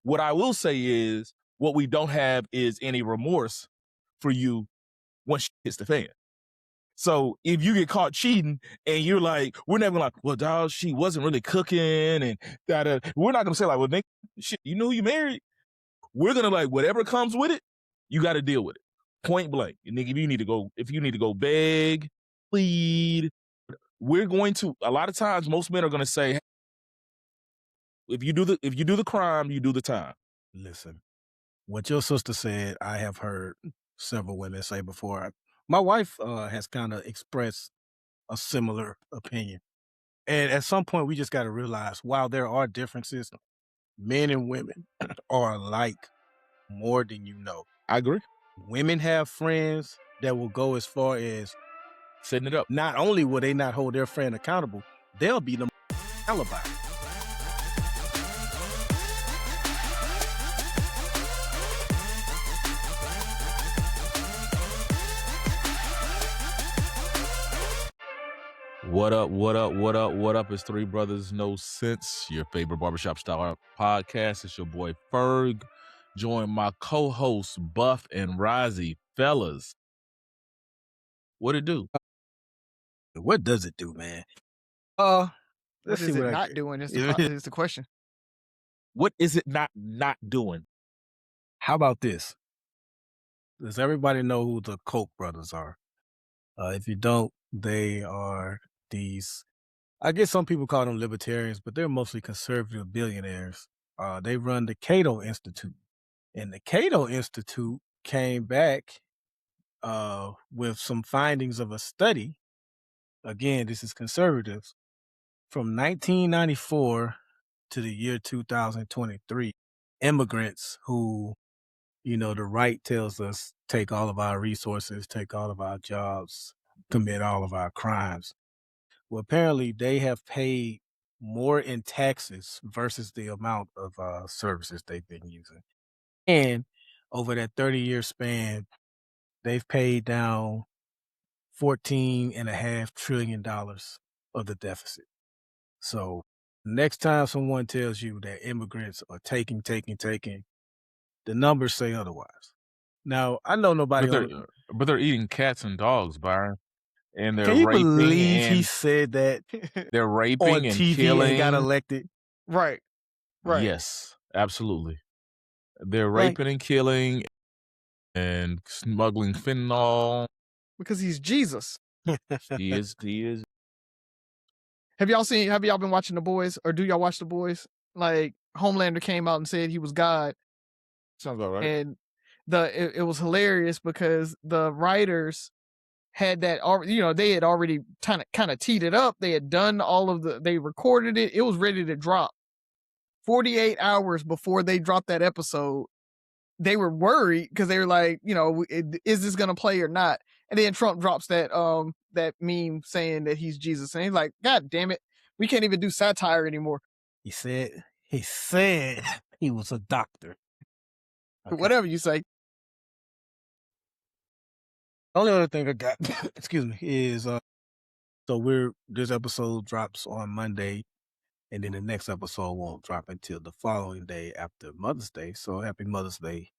What I will say is, what we don't have is any remorse for you once shit hits the fan. So if you get caught cheating and you're like, we're never gonna like, well, dog, she wasn't really cooking and that. We're not gonna say like, well, Nick, shit, you know who you married? We're gonna like, whatever comes with it, you got to deal with it, point blank. Nigga, if you need to go beg, plead, we're going to. A lot of times, most men are gonna say, if you do the crime, you do the time. Listen, what your sister said, I have heard several women say before. My wife has kind of expressed a similar opinion. And at some point, we just got to realize, while there are differences, men and women are alike more than you know. I agree. Women have friends that will go as far as setting it up. Not only will they not hold their friend accountable, they'll be the alibi. What up, what up, what up, what up? It's Three Brothers No Sense, your favorite barbershop style podcast. It's your boy Ferg, joined my co-hosts Buff and Razi. Fellas, what it do? What does it do, man? What is it not doing is the question. What is it not doing? How about this? Does everybody know who the Koch brothers are? If you don't, they are these, I guess some people call them libertarians, but they're mostly conservative billionaires. They run the Cato Institute. And the Cato Institute came back with some findings of a study. Again, this is conservatives. From 1994 to the year 2023, immigrants who, the right tells us take all of our resources, take all of our jobs, commit all of our crimes. Well, apparently they have paid more in taxes versus the amount of services they've been using. And over that 30-year span, they've paid down $14.5 trillion of the deficit. So next time someone tells you that immigrants are taking, the numbers say otherwise. Now, I know nobody... But they're eating cats and dogs, Byron. And they're Can you raping believe he said that? They're raping on and TV killing. And got elected. Right. Yes, absolutely. They're raping and killing and smuggling fentanyl. Because he's Jesus. He is. Have y'all been watching The Boys, or do y'all watch The Boys? Like, Homelander came out and said he was God. Sounds about right. And it was hilarious because the writers had that, they had already kind of teed it up. They had done they recorded it. It was ready to drop. 48 hours before they dropped that episode, they were worried because they were like, is this going to play or not? And then Trump drops that meme saying that he's Jesus. And he's like, God damn it, we can't even do satire anymore. He said he was a doctor. Okay. Whatever you say. Only other thing I got, excuse me, is this episode drops on Monday, and then the next episode won't drop until the following day after Mother's Day. So happy Mother's Day,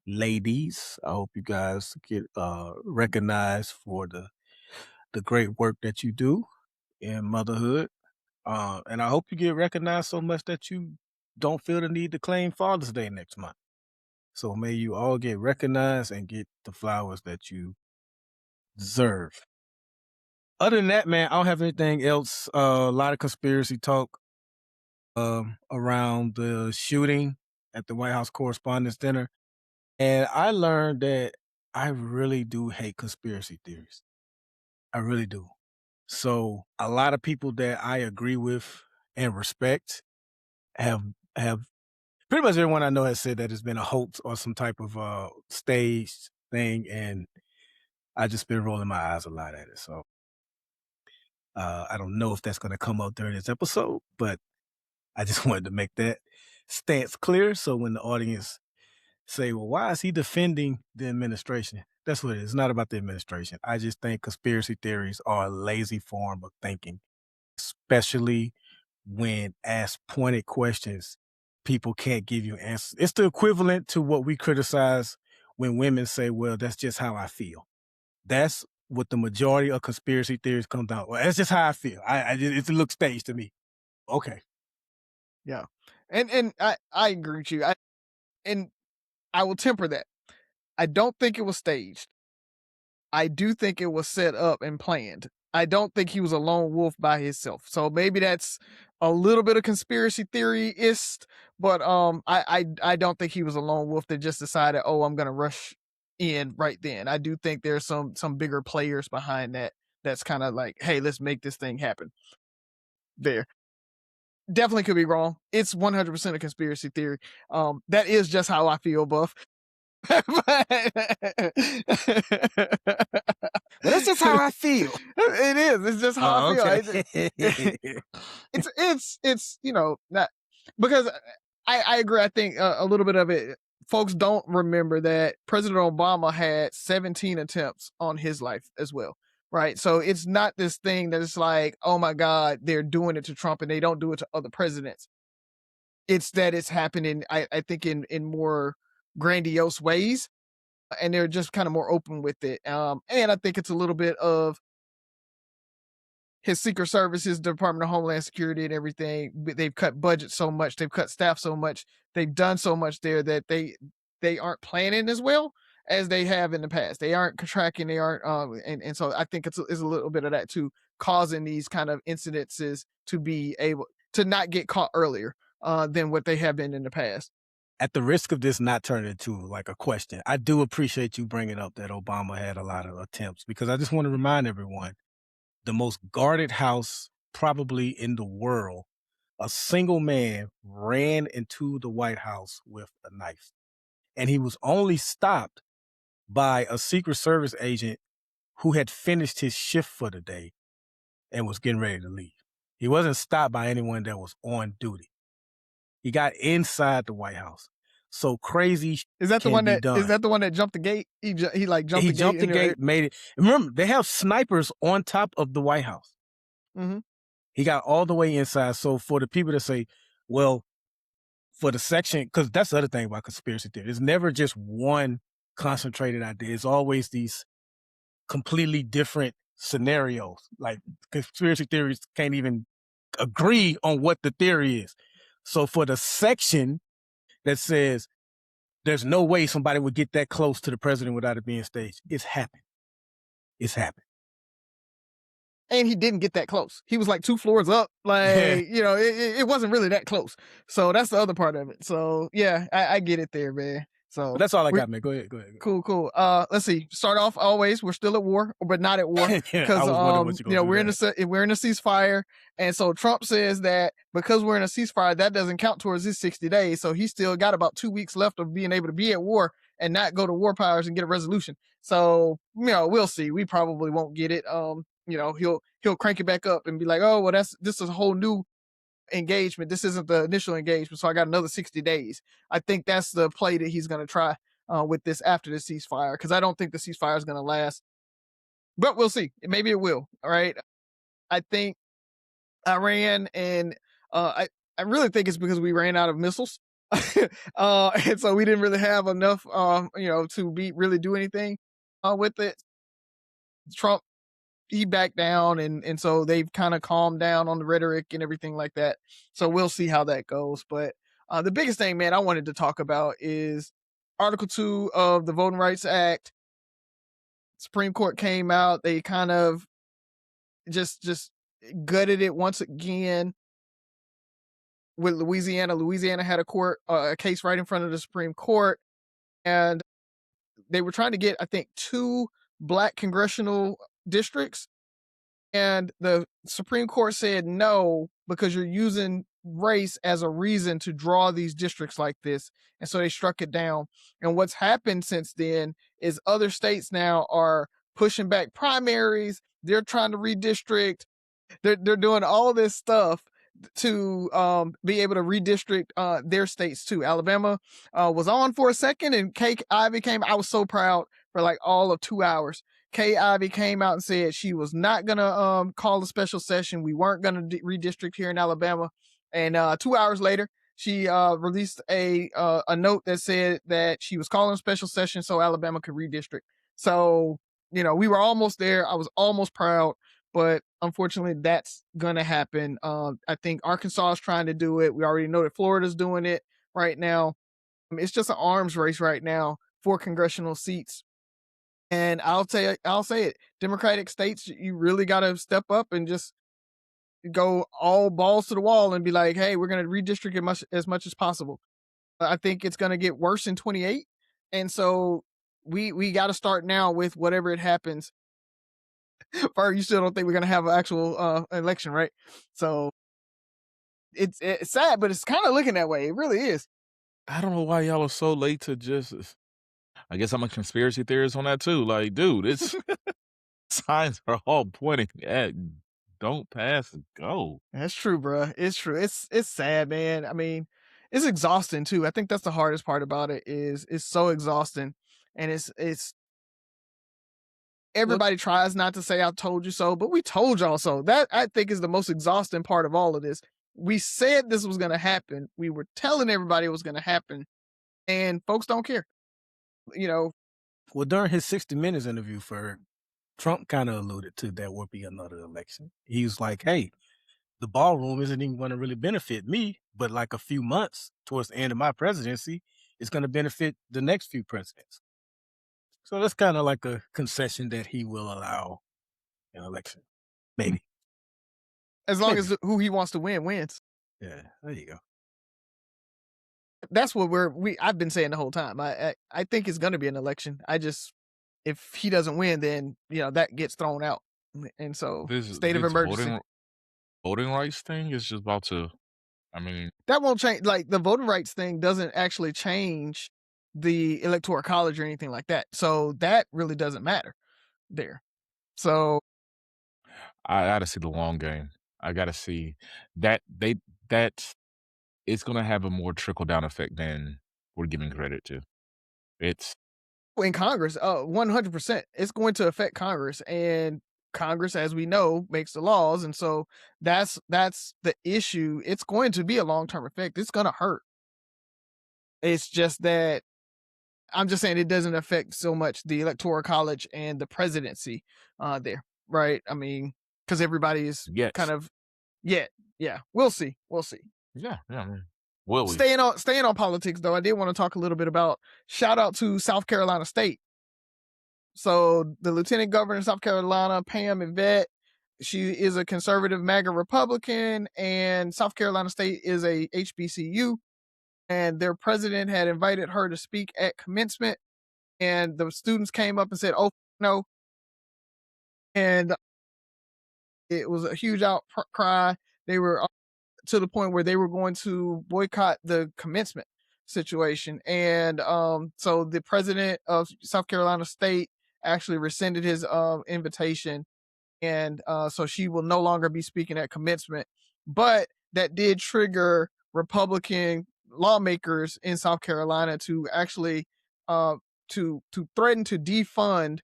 ladies. I hope you guys get recognized for the great work that you do in motherhood. And I hope you get recognized so much that you don't feel the need to claim Father's Day next month. So may you all get recognized and get the flowers that you deserve. Other than that, man, I don't have anything else. A lot of conspiracy talk around the shooting at the White House Correspondents' Dinner. And I learned that I really do hate conspiracy theories. I really do. So a lot of people that I agree with and respect have pretty much everyone I know has said that it's been a hoax or some type of staged thing, and I just been rolling my eyes a lot at it. So I don't know if that's going to come out during this episode, but I just wanted to make that stance clear. So when the audience say, well, why is he defending the administration? That's what it is. It's not about the administration. I just think conspiracy theories are a lazy form of thinking, especially when asked pointed questions people can't give you answers. It's the equivalent to what we criticize when women say, well, that's just how I feel. That's what the majority of conspiracy theories come down. Well, that's just how I feel. It looks staged to me. Okay. Yeah. And I agree with you. And I will temper that. I don't think it was staged. I do think it was set up and planned. I don't think he was a lone wolf by himself. So maybe that's a little bit of conspiracy theory-ist, but I don't think he was a lone wolf that just decided, oh, I'm gonna rush in right then. I do think there's some bigger players behind that. That's kind of like, hey, let's make this thing happen. There. Definitely could be wrong. It's 100% a conspiracy theory. That is just how I feel, Buff. Well, that's just how I feel. It is. It's just how I feel. Okay. It's not because I agree. I think a little bit of it. Folks don't remember that President Obama had 17 attempts on his life as well. Right. So it's not this thing that it's like, oh my God, they're doing it to Trump and they don't do it to other presidents. It's that it's happening, I think, in more grandiose ways. And they're just kind of more open with it. And I think it's a little bit of his Secret Service, his Department of Homeland Security and everything. They've cut budget so much. They've cut staff so much. They've done so much there that they aren't planning as well as they have in the past. They aren't tracking. They aren't. And so I think it's a little bit of that too, causing these kind of incidences to be able to not get caught earlier than what they have been in the past. At the risk of this not turning into like a question, I do appreciate you bringing up that Obama had a lot of attempts, because I just want to remind everyone, the most guarded house probably in the world, a single man ran into the White House with a knife. And he was only stopped by a Secret Service agent who had finished his shift for the day and was getting ready to leave. He wasn't stopped by anyone that was on duty. He got inside the White House. So crazy. Is that the one that done. Is that the one that jumped the gate? He jumped the gate, made it. Remember, they have snipers on top of the White House. Mm-hmm. He got all the way inside. So for the people that say, well, for the section, because that's the other thing about conspiracy theory, it's never just one concentrated idea. It's always these completely different scenarios. Like conspiracy theories can't even agree on what the theory is. So for the section that says there's no way somebody would get that close to the president without it being staged, it's happened. It's happened. And he didn't get that close. He was like 2 floors up. Like, it wasn't really that close. So that's the other part of it. So yeah, I get it there, man. So but that's all I got, man. Go ahead. Cool. Let's see. Start off always. We're still at war, but not at war because we're in a ceasefire, and so Trump says that because we're in a ceasefire, that doesn't count towards his 60 days. So he's still got about 2 weeks left of being able to be at war and not go to war powers and get a resolution. So we'll see. We probably won't get it. He'll crank it back up and be like, oh well, this is a whole new engagement. This isn't the initial engagement, so I got another 60 days. I think that's the play that he's going to try with this after the ceasefire, because I don't think the ceasefire is going to last, but we'll see. Maybe it will. All right. I think Iran and I really think it's because we ran out of missiles. And so we didn't really have enough to really do anything with it. Trump, he backed down, and so they've kind of calmed down on the rhetoric and everything like that. So we'll see how that goes. But the biggest thing, man, I wanted to talk about is Article 2 of the Voting Rights Act. Supreme Court came out. They kind of just gutted it once again with Louisiana. Louisiana had a case right in front of the Supreme Court, and they were trying to get, I think, 2 Black congressional districts, and the Supreme Court said no, because you're using race as a reason to draw these districts like this, and so they struck it down. And what's happened since then is other states now are pushing back primaries. They're trying to redistrict. They're doing all this stuff to be able to redistrict their states too. Alabama was on for a second, and Kay Ivey came. I was so proud for like all of 2 hours. Kay Ivey came out and said she was not going to call a special session. We weren't going to redistrict here in Alabama. And 2 hours later, she released a note that said that she was calling a special session so Alabama could redistrict. So, you know, we were almost there. I was almost proud, but unfortunately that's gonna happen. I think Arkansas is trying to do it. We already know that Florida's doing it right now. It's just an arms race right now for congressional seats. And I'll say it. Democratic states, you really got to step up and just go all balls to the wall and be like, hey, we're going to redistrict as much as possible. I think it's going to get worse in 28. And so we got to start now with whatever it happens. Ferg, you still don't think we're going to have an actual election, right? So it's sad, but it's kind of looking that way. It really is. I don't know why y'all are so late to just. I guess I'm a conspiracy theorist on that too. Like, dude, it's signs are all pointing at don't pass and go. That's true, bro. It's true. It's sad, man. I mean, it's exhausting too. I think that's the hardest part about it is it's so exhausting, and it's everybody tries not to say I told you so, but we told y'all so. That I think is the most exhausting part of all of this. We said this was going to happen. We were telling everybody it was going to happen, and folks don't care. You know. Well, during his 60 Minutes interview, Trump kind of alluded to there will be another election. He was like, hey, the ballroom isn't even going to really benefit me, but like a few months towards the end of my presidency, it's going to benefit the next few presidents. So that's kind of like a concession that he will allow an election. Maybe. As long as who he wants to win wins. Yeah, there you go. That's what I've been saying the whole time. I think it's going to be an election. If he doesn't win, then, you know, that gets thrown out. And so state of emergency. Voting rights thing is just about to, I mean. That won't change. Like the voting rights thing doesn't actually change the electoral college or anything like that. So that really doesn't matter there. So. I got to see the long game. I got to see that it's going to have a more trickle down effect than we're giving credit to. It's in Congress, 100%. It's going to affect Congress, and Congress, as we know, makes the laws, and so that's the issue. It's going to be a long-term effect. It's going to hurt. It's just that I'm just saying it doesn't affect so much the electoral college and the presidency there, right? I mean, because everybody is kind of we'll see. Yeah. I mean, staying on politics though, I did want to talk a little bit about shout out to South Carolina State. So the Lieutenant Governor of South Carolina, Pam Yvette, she is a conservative MAGA Republican, and South Carolina State is a HBCU, and their president had invited her to speak at commencement, and the students came up and said, "Oh no," and it was a huge outcry. They were to the point where they were going to boycott the commencement situation. And so the president of South Carolina State actually rescinded his invitation. And so she will no longer be speaking at commencement. But that did trigger Republican lawmakers in South Carolina to actually to threaten to defund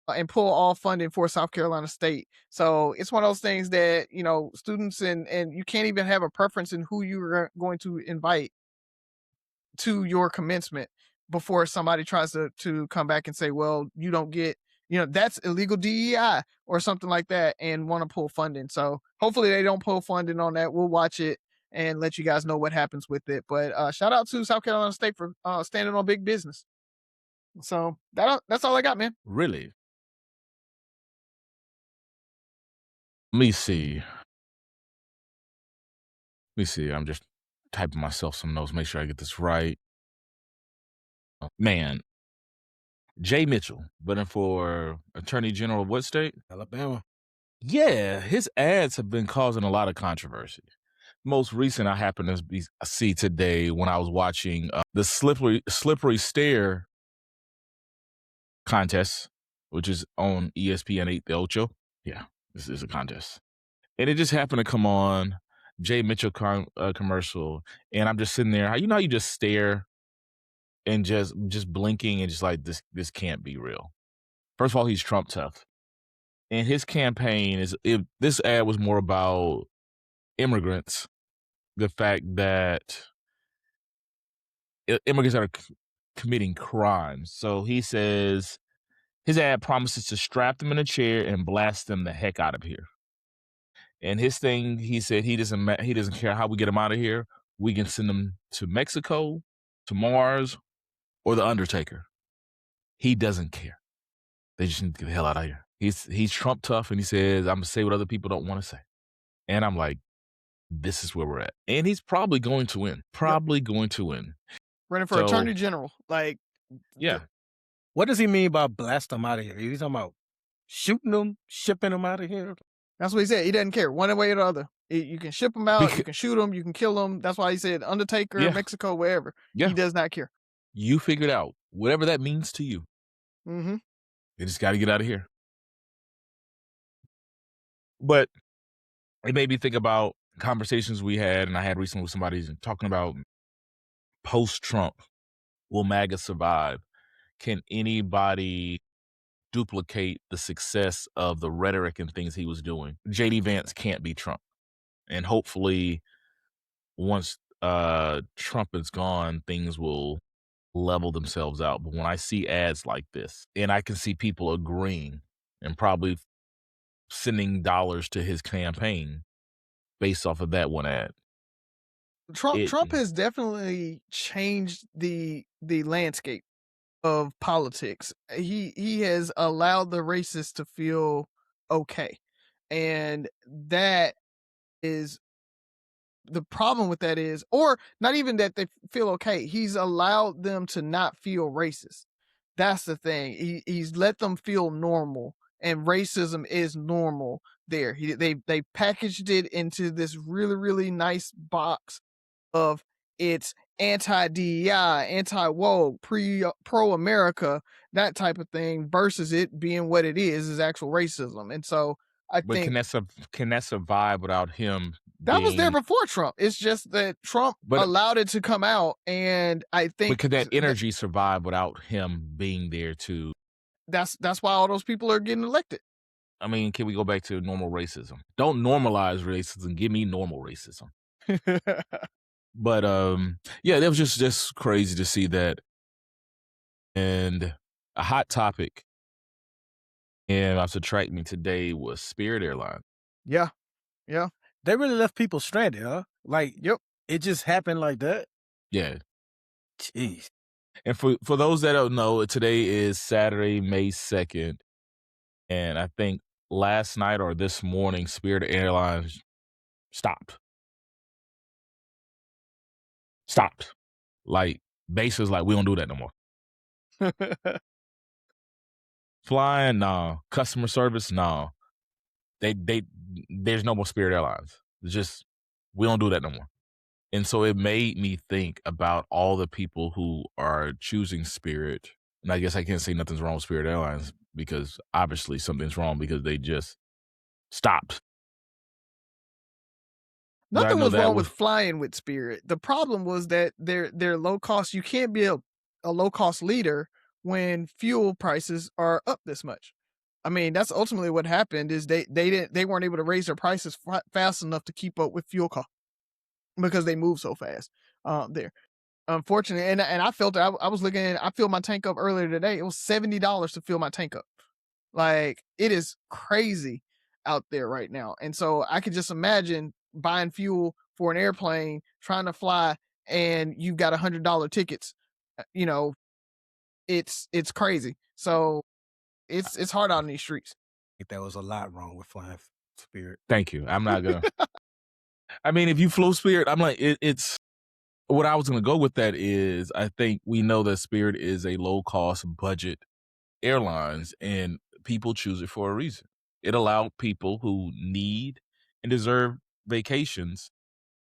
and pull all funding for South Carolina State. So it's one of those things that, you know, students and you can't even have a preference in who you're going to invite to your commencement before somebody tries to come back and say, well, you don't get, you know, that's illegal DEI or something like that, and want to pull funding. So hopefully they don't pull funding on that. We'll watch it and let you guys know what happens with it. But shout out to South Carolina State for standing on big business. So that's all I got, man. Really? Let me see. I'm just typing myself some notes, make sure I get this right. Oh, man. Jay Mitchell, voting for Attorney General of what state? Alabama. Yeah, his ads have been causing a lot of controversy. Most recent I happened to see today when I was watching the slippery stare contest, which is on ESPN 8 de Ocho. Yeah, this is a contest. And it just happened to come on, Jay Mitchell commercial, and I'm just sitting there. You know how you just stare and just blinking and just like, this can't be real. First of all, he's Trump tough. And his campaign this ad was more about immigrants, the fact that immigrants that are committing crimes. So he says his ad promises to strap them in a chair and blast them the heck out of here. And his thing, he said he doesn't care how we get them out of here. We can send them to Mexico, to Mars, or the Undertaker. He doesn't care. They just need to get the hell out of here. He's Trump tough, and he says, I'm gonna say what other people don't want to say. And I'm like, this is where we're at. And he's probably going to win. Going to win. Running for Attorney General. Like, yeah. What does he mean by blast them out of here? He's talking about shooting them, shipping them out of here? That's what he said. He doesn't care one way or the other. You can ship them out, you can shoot them, you can kill them. That's why he said Undertaker, Mexico, wherever. Yeah. He does not care. You figured out whatever that means to you. Mm-hmm. You just got to get out of here. But it made me think about conversations we had, and I had recently with somebody talking about post-Trump, will MAGA survive? Can anybody duplicate the success of the rhetoric and things he was doing? J.D. Vance can't be Trump. And hopefully once Trump is gone, things will level themselves out. But when I see ads like this, and I can see people agreeing and probably sending dollars to his campaign based off of that one ad. Trump has definitely changed the landscape of politics. He has allowed the racists to feel okay. And that is the problem with that is, or not even that they feel okay. He's allowed them to not feel racist. That's the thing. He's let them feel normal, and racism is normal there. They packaged it into this really, really nice box of it's anti-DEI, anti-woke, pro-America, that type of thing, versus it being what it is actual racism. And so I think can that survive without him? That was there before Trump. It's just that Trump allowed it to come out, and I think. But could that energy survive without him being there too? That's why all those people are getting elected. I mean, can we go back to normal racism? Don't normalize racism. Give me normal racism. But yeah, that was just crazy to see that. And a hot topic, and to attract me today was Spirit Airline. Yeah. They really left people stranded, huh? Like, yep, it just happened like that. Yeah. Jeez. And for those that don't know, today is Saturday, May 2nd, and I think last night or this morning, Spirit Airlines stopped. Like, bases like, we don't do that no more. Flying, no. Customer service, no. There's no more Spirit Airlines. It's just, we don't do that no more. And so it made me think about all the people who are choosing Spirit. And I guess I can't say nothing's wrong with Spirit Airlines, because obviously something's wrong, because they just stopped. Nothing was wrong with flying with Spirit. The problem was that they're low cost. You can't be a low cost leader when fuel prices are up this much. I mean, that's ultimately what happened. Is they weren't able to raise their prices fast enough to keep up with fuel cost, because they move so fast there. Unfortunately, and I felt it. I was looking. I filled my tank up earlier today. It was $70 to fill my tank up. Like, it is crazy out there right now. And so I could just imagine buying fuel for an airplane, trying to fly, and you've got $100 tickets. You know, it's crazy. So it's hard out in these streets. I think there was a lot wrong with flying Spirit. Thank you. I'm not gonna. I mean, if you flew Spirit, I'm like, it's what I was gonna go with. That is, I think we know that Spirit is a low cost budget airlines, and people choose it for a reason. It allowed people who need and deserve vacations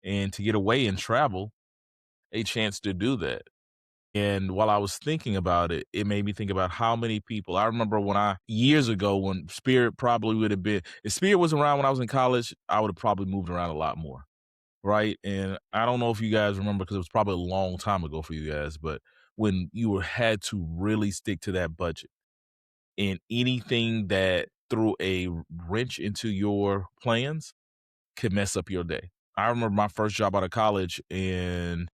and to get away and travel a chance to do that. And while I was thinking about it, it made me think about how many people. I remember years ago, when Spirit probably would have been, if Spirit was around when I was in college, I would have probably moved around a lot more. Right. And I don't know if you guys remember, because it was probably a long time ago for you guys, but when you had to really stick to that budget, and anything that threw a wrench into your plans could mess up your day. I remember my first job out of college, and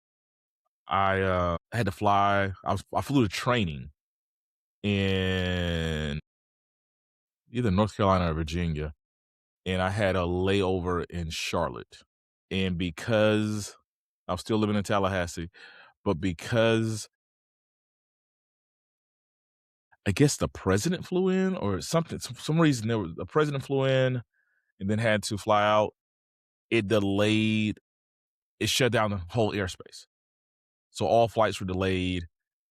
I I had to fly. I flew to training in either North Carolina or Virginia, and I had a layover in Charlotte. And because I was still living in Tallahassee, but because I guess the president flew in or something, some reason the president flew in and then had to fly out. It shut down the whole airspace. So all flights were delayed.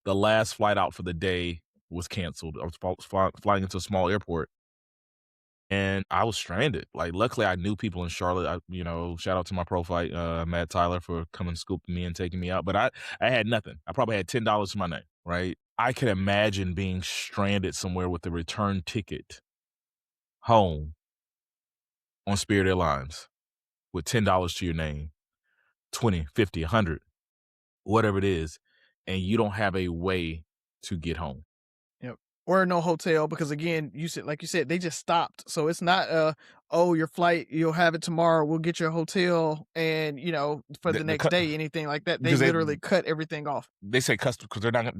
The last flight out for the day was canceled. I was flying into a small airport, and I was stranded. Like, luckily, I knew people in Charlotte. Shout out to my pro fight, Matt Tyler, for coming scooping me and taking me out. But I had nothing. I probably had $10 to my name, right? I could imagine being stranded somewhere with a return ticket home on Spirit Airlines with $10 to your name, 20, 50, 100, whatever it is, and you don't have a way to get home. Yep. Or no hotel, because again, like you said, they just stopped. So it's not your flight, you'll have it tomorrow, we'll get your hotel and for the next day, anything like that. They literally cut everything off. They say customer, because they're not,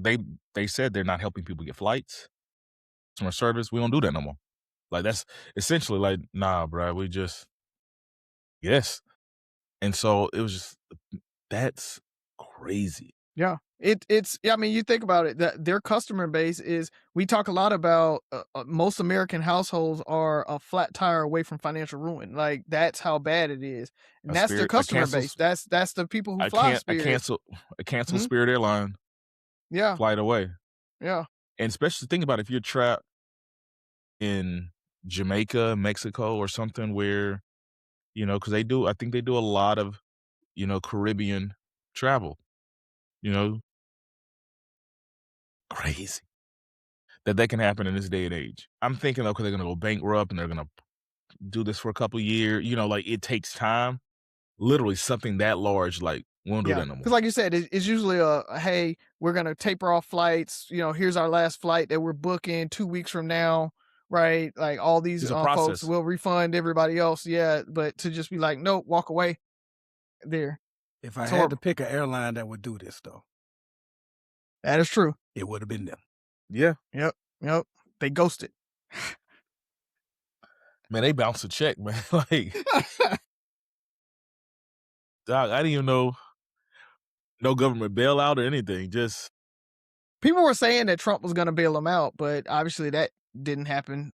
they said they're not helping people get flights, customer service. We don't do that no more. Like, that's essentially like, nah, bro, we just, yes. And so it was just, that's crazy. Yeah. I mean, you think about it, that their customer base is, we talk a lot about most American households are a flat tire away from financial ruin. Like, that's how bad it is. And that's their customer base. That's the people who fly Spirit. I cancel Spirit Airline. Yeah. Flight away. Yeah. And especially think about if you're trapped in Jamaica, Mexico, or something where, because I think they do a lot of, Caribbean travel, crazy that can happen in this day and age. I'm thinking, okay, they're going to go bankrupt and they're going to do this for a couple of years. Like, it takes time. Literally something that large, like, we won't do that no more. Because like you said, it's usually hey, we're going to taper off flights. Here's our last flight that we're booking 2 weeks from now. Right. Like, all these folks will refund everybody else. Yeah. But to just be like, nope, walk away there. If I had to pick an airline that would do this, though. That is true. It would have been them. Yeah. Yep. They ghosted. Man, they bounced a check, man. Like, dog, I didn't even know no government bailout or anything. Just people were saying that Trump was going to bail them out, but obviously that didn't happen.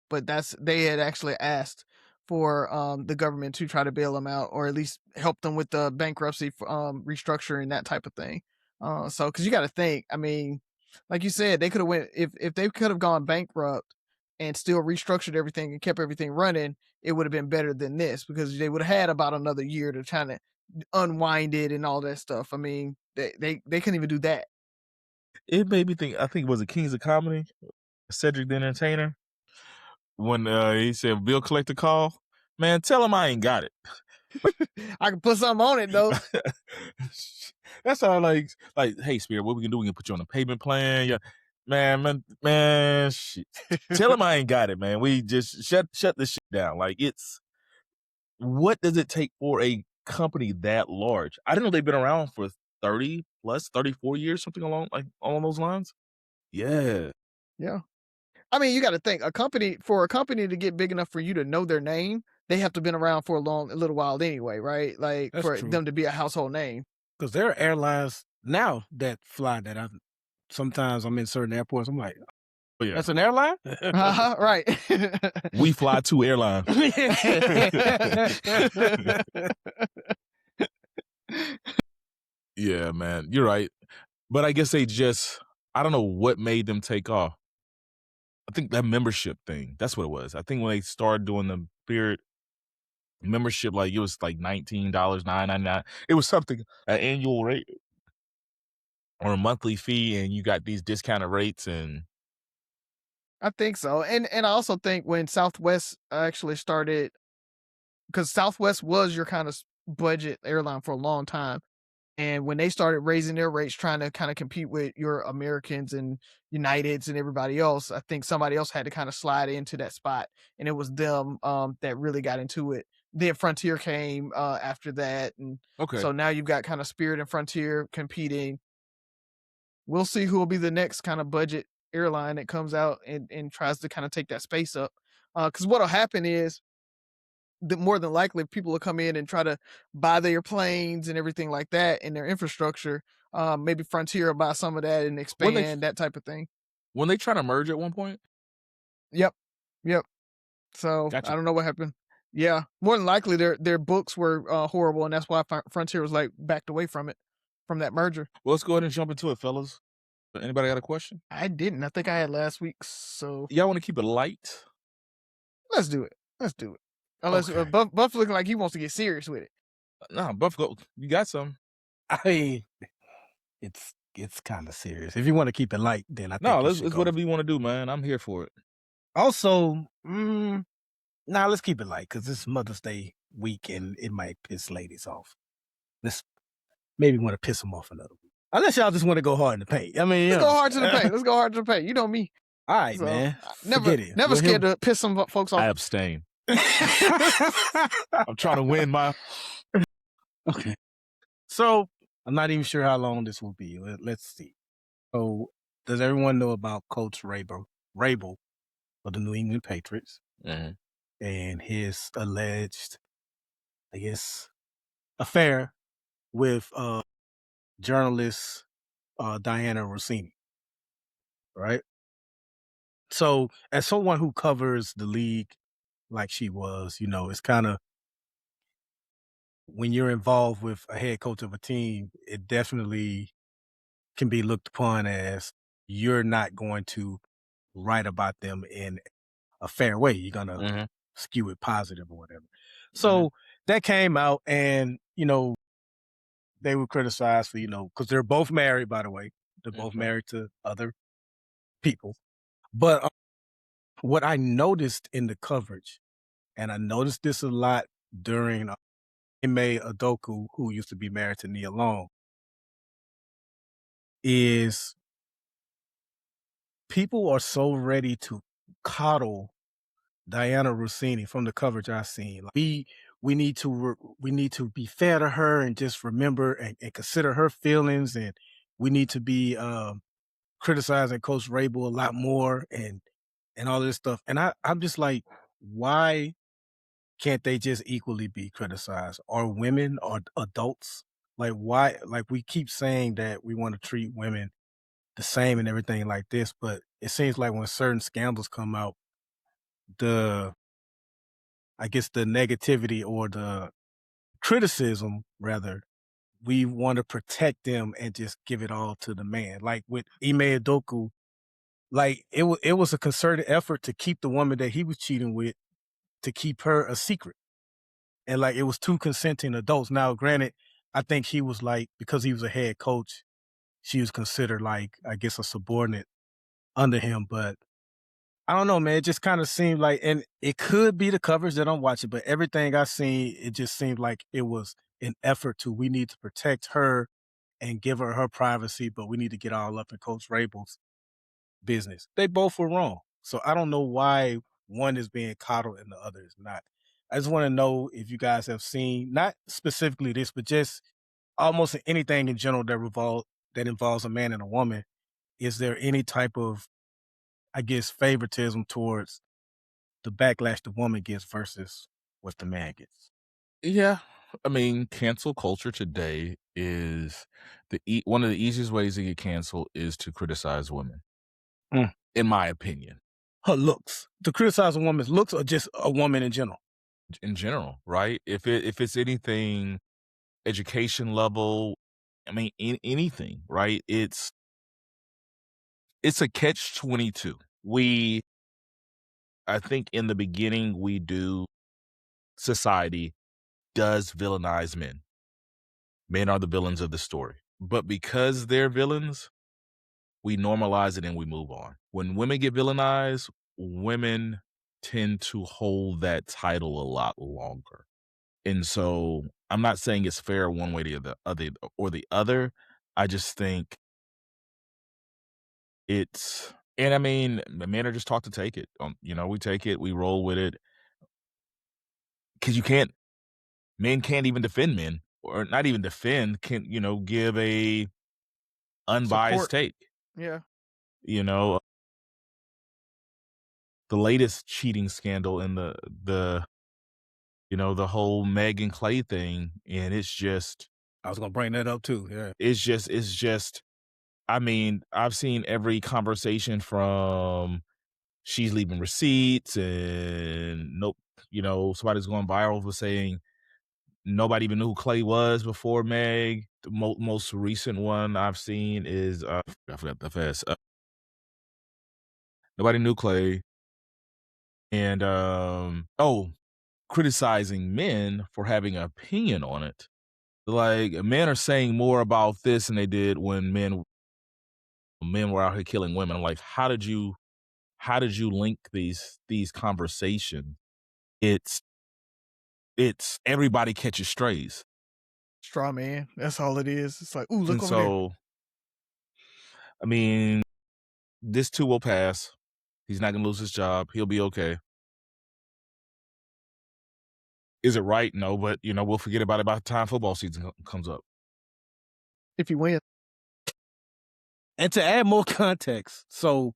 But they had actually asked for the government to try to bail them out, or at least help them with the bankruptcy restructuring, that type of thing. So, because you got to think, I mean, like you said, they could have went, if they could have gone bankrupt and still restructured everything and kept everything running, it would have been better than this, because they would have had about another year to try to unwind it and all that stuff. I mean, they couldn't even do that. It made me think, I think, was it Kings of Comedy, Cedric the Entertainer, when he said, bill collector call, man, tell him I ain't got it. I can put something on it, though. That's how, like, hey, Spirit, what we can do, we can put you on a payment plan. Yeah, man, shit. Tell him I ain't got it, man. We just shut this shit down. Like, what does it take for a company that large? I didn't know they've been around for 30 plus 34 years, something along those lines. Yeah. I mean, you got to think, for a company to get big enough for you to know their name, they have to have been around for a little while anyway, right? Like, that's for true. Them to be a household name. Because there are airlines now that fly that sometimes I'm in certain airports, I'm like, oh, yeah. That's an airline? Right. We fly to airline. Yeah, man, you're right. But I guess I don't know what made them take off. I think that membership thing, that's what it was. I think when they started doing the Spirit membership, like, it was like $19, $9.99. It was something, an annual rate or a monthly fee, and you got these discounted rates. And I think so. And I also think when Southwest actually started, because Southwest was your kind of budget airline for a long time. And when they started raising their rates, trying to kind of compete with your Americans and Uniteds and everybody else, I think somebody else had to kind of slide into that spot. And it was them that really got into it. Then Frontier came after that. And so now you've got kind of Spirit and Frontier competing. we'll see who will be the next kind of budget airline that comes out and tries to kind of take that space up. Because what'll happen is more than likely people will come in and try to buy their planes and everything like that and their infrastructure. Maybe Frontier will buy some of that and expand that type of thing. When they try to merge at one point? Yep. So Gotcha. I don't know what happened. Yeah, more than likely their books were horrible, and that's why Frontier was like backed away from it, from that merger. Well, let's go ahead and jump into it, fellas. Anybody got a question? I didn't. I think I had last week. So y'all want to keep it light? Let's do it. Unless Buff looking like he wants to get serious with it. Nah, Buff, you got some. I mean, it's kind of serious. If you want to keep it light, then I think it's whatever you want to do, man. I'm here for it. Also, let's keep it light because it's Mother's Day week and it might piss ladies off. Let's maybe want to piss them off another week. Unless y'all just want to go hard in the paint. I mean, let's go hard to the paint. Let's go hard to the paint. You know me. All right, so, man. Never scared to piss some folks off. I abstain. I'm trying to win my. Okay. So I'm not even sure how long this will be. Let's see. So does everyone know about Coach Rabel of the New England Patriots and his alleged, I guess, affair with journalist Diana Rossini, right? So as someone who covers the league like she was, it's kind of, when you're involved with a head coach of a team, it definitely can be looked upon as you're not going to write about them in a fair way. You're going to skew it positive or whatever. So that came out and, they were criticized for, because they're both married, by the way. They're both married to other people. But what I noticed in the coverage, and I noticed this a lot during Ime Udoka, who used to be married to Nia Long, is people are so ready to coddle Diana Rossini from the coverage I've seen. Like, we need to be fair to her and just remember and consider her feelings, and we need to be criticizing Coach Rabel a lot more and all this stuff. And I'm just like, why can't they just equally be criticized? Are women or adults? Like, why? Like, we keep saying that we want to treat women the same and everything like this, but it seems like when certain scandals come out, the negativity or the criticism, rather, we want to protect them and just give it all to the man. Like with Ime Udoka, like it was a concerted effort to keep the woman that he was cheating with, to keep her a secret. And like, it was two consenting adults. Now, granted, I think he was like, because he was a head coach, she was considered like, I guess, a subordinate under him. But I don't know, man. It just kind of seemed like, and it could be the coverage that I'm watching, but everything I seen, it just seemed like it was an effort to, we need to protect her and give her privacy, but we need to get all up in Coach Rabel's business. They both were wrong. So I don't know why one is being coddled and the other is not. I just want to know if you guys have seen, not specifically this, but just almost anything in general that involves a man and a woman. Is there any type of, I guess, favoritism towards the backlash the woman gets versus what the man gets? Yeah. I mean, cancel culture today is one of the easiest ways to get canceled is to criticize women, in my opinion. Her looks. To criticize a woman's looks or just a woman in general? In general, right? If it's anything, education level, I mean, anything, right? It's a catch-22. I think in the beginning society does villainize men. Men are the villains of the story. But because they're villains, we normalize it and we move on. When women get villainized, women tend to hold that title a lot longer. And so I'm not saying it's fair one way or the other. I just think and I mean, men are just taught to take it. We take it, we roll with it. Because men can't even defend men, or not even defend, give a unbiased Support. take. Yeah. You know, the latest cheating scandal in the the whole Meghan Clay thing, and it's just I was gonna bring that up too. Yeah. it's just I mean, I've seen every conversation from she's leaving receipts and nope, somebody's going viral for saying nobody even knew who Clay was before Meg. The most recent one I've seen is I forgot the fast. Nobody knew Clay, and criticizing men for having an opinion on it. Like men are saying more about this than they did when men were out here killing women. I'm like, how did you link these conversations? It's everybody catches strays. Straw man. That's all it is. It's like, ooh, look And over there. so, I mean, this too will pass. He's not gonna lose his job. He'll be okay. Is it right? No, but we'll forget about it by the time football season comes up. If you win. And to add more context, so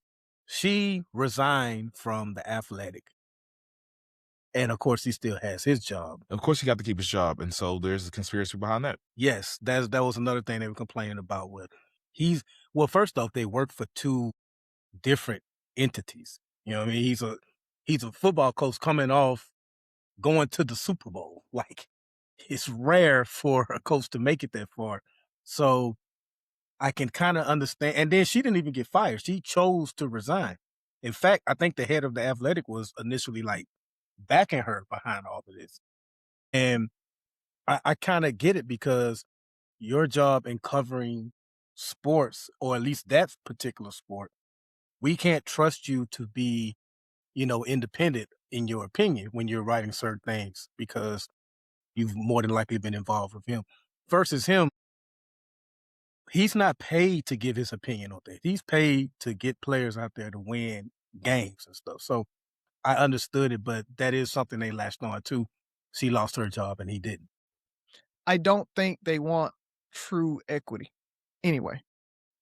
she resigned from the Athletic. And of course, he still has his job. Of course, he got to keep his job, and so there's a conspiracy behind that. Yes, that was another thing they were complaining about with. First off, they work for two different entities. You know what I mean? He's a football coach coming off going to the Super Bowl. Like, it's rare for a coach to make it that far. So I can kind of understand. And then she didn't even get fired. She chose to resign. In fact, I think the head of the Athletic was initially like backing her behind all of this. And I kind of get it, because your job in covering sports, or at least that particular sport, we can't trust you to be, independent in your opinion when you're writing certain things, because you've more than likely been involved with him. Versus him, he's not paid to give his opinion on things. He's paid to get players out there to win games and stuff. So I understood it, but that is something they latched on to. She lost her job and he didn't. I don't think they want true equity anyway.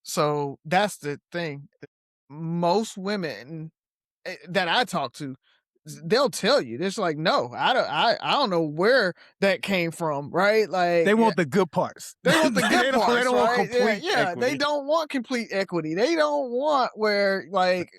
So that's the thing. Most women that I talk to, they'll tell you, it's like, no, I don't know where that came from, right? Like, they want the good parts. They want the good parts. They don't right? want complete yeah, equity. They don't want complete equity. They don't want where, like,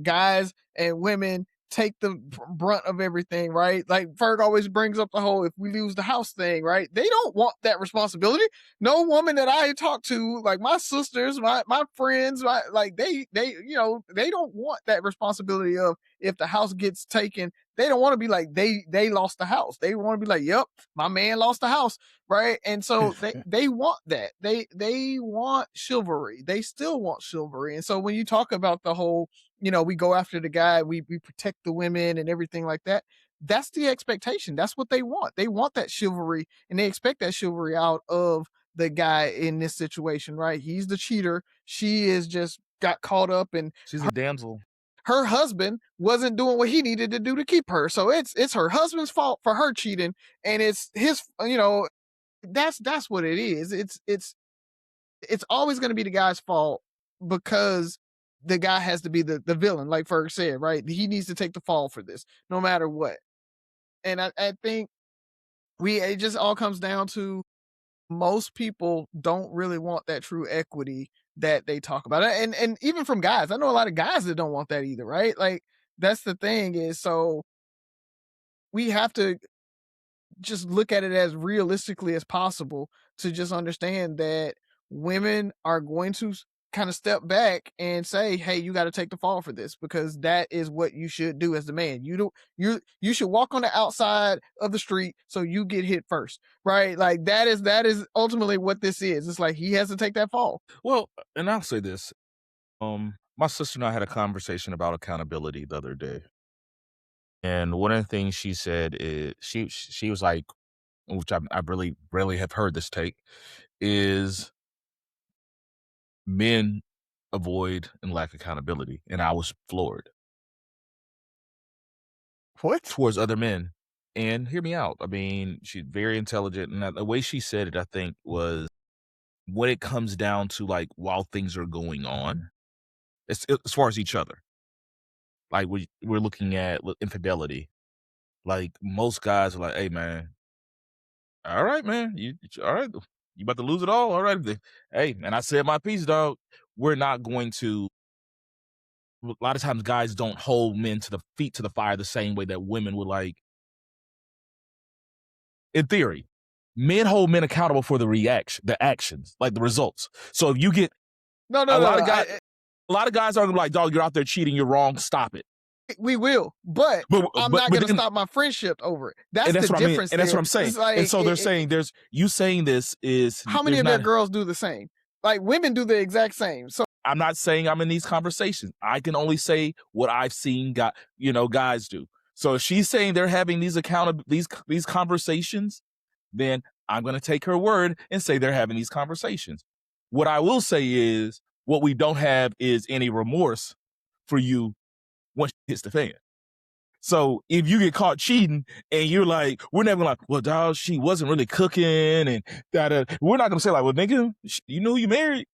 guys and women take the brunt of everything, right? Like Ferg always brings up the whole if we lose the house thing, right? They don't want that responsibility. No woman that I talk to, like my sisters, my friends, like they don't want that responsibility of if the house gets taken. They don't want to be like they lost the house. They want to be like, yep, my man lost the house, right? And so they want that. They want chivalry. They still want chivalry. And so when you talk about the whole, we go after the guy, we protect the women and everything like that. That's the expectation. That's what they want. They want that chivalry, and they expect that chivalry out of the guy in this situation, right? He's the cheater. She is just got caught up in. She's a damsel. Her husband wasn't doing what he needed to do to keep her. So it's her husband's fault for her cheating, and it's his, that's what it is. It's always going to be the guy's fault, because the guy has to be the villain, like Ferg said, right? He needs to take the fall for this, no matter what. And I think it just all comes down to most people don't really want that true equity that they talk about. And even from guys, I know a lot of guys that don't want that either, right? Like, that's the thing is, so we have to just look at it as realistically as possible to just understand that women are going to kind of step back and say, hey, you got to take the fall for this, because that is what you should do as the man. You should walk on the outside of the street so you get hit first, right? Like that is ultimately what this is. It's like he has to take that fall. Well, and I'll say this. My sister and I had a conversation about accountability the other day. And one of the things she said is she was like, which I really rarely have heard this take, is men avoid and lack accountability. And I was floored. What? Towards other men. And hear me out. I mean, she's very intelligent. And the way she said it, I think, was when it comes down to like while things are going on, as far as each other, like we're looking at infidelity. Like most guys are like, "Hey man, all right, man, you all right? You about to lose it all? All right, hey man, I said my piece, dog." We're not going to. A lot of times, guys don't hold men to the feet to the fire the same way that women would like. In theory, men hold men accountable for the actions, like the results. So if you get No, a lot of guys are gonna be like, "Dog, you're out there cheating. You're wrong. Stop it." we will, but I'm not going to stop my friendship over it. That's the what I mean. difference. And that's what I'm saying. It's like, and so they're saying you saying this is how many of their girls do the same? Like women do the exact same. So I'm not saying I'm in these conversations. I can only say what I've seen guys do. So if she's saying they're having these conversations, then I'm going to take her word and say they're having these conversations. What I will say is what we don't have is any remorse for you once it hits the fan. So if you get caught cheating and you're like, we're never like, well, dog, she wasn't really cooking and that. We're not going to say like, well, nigga, you know who you married?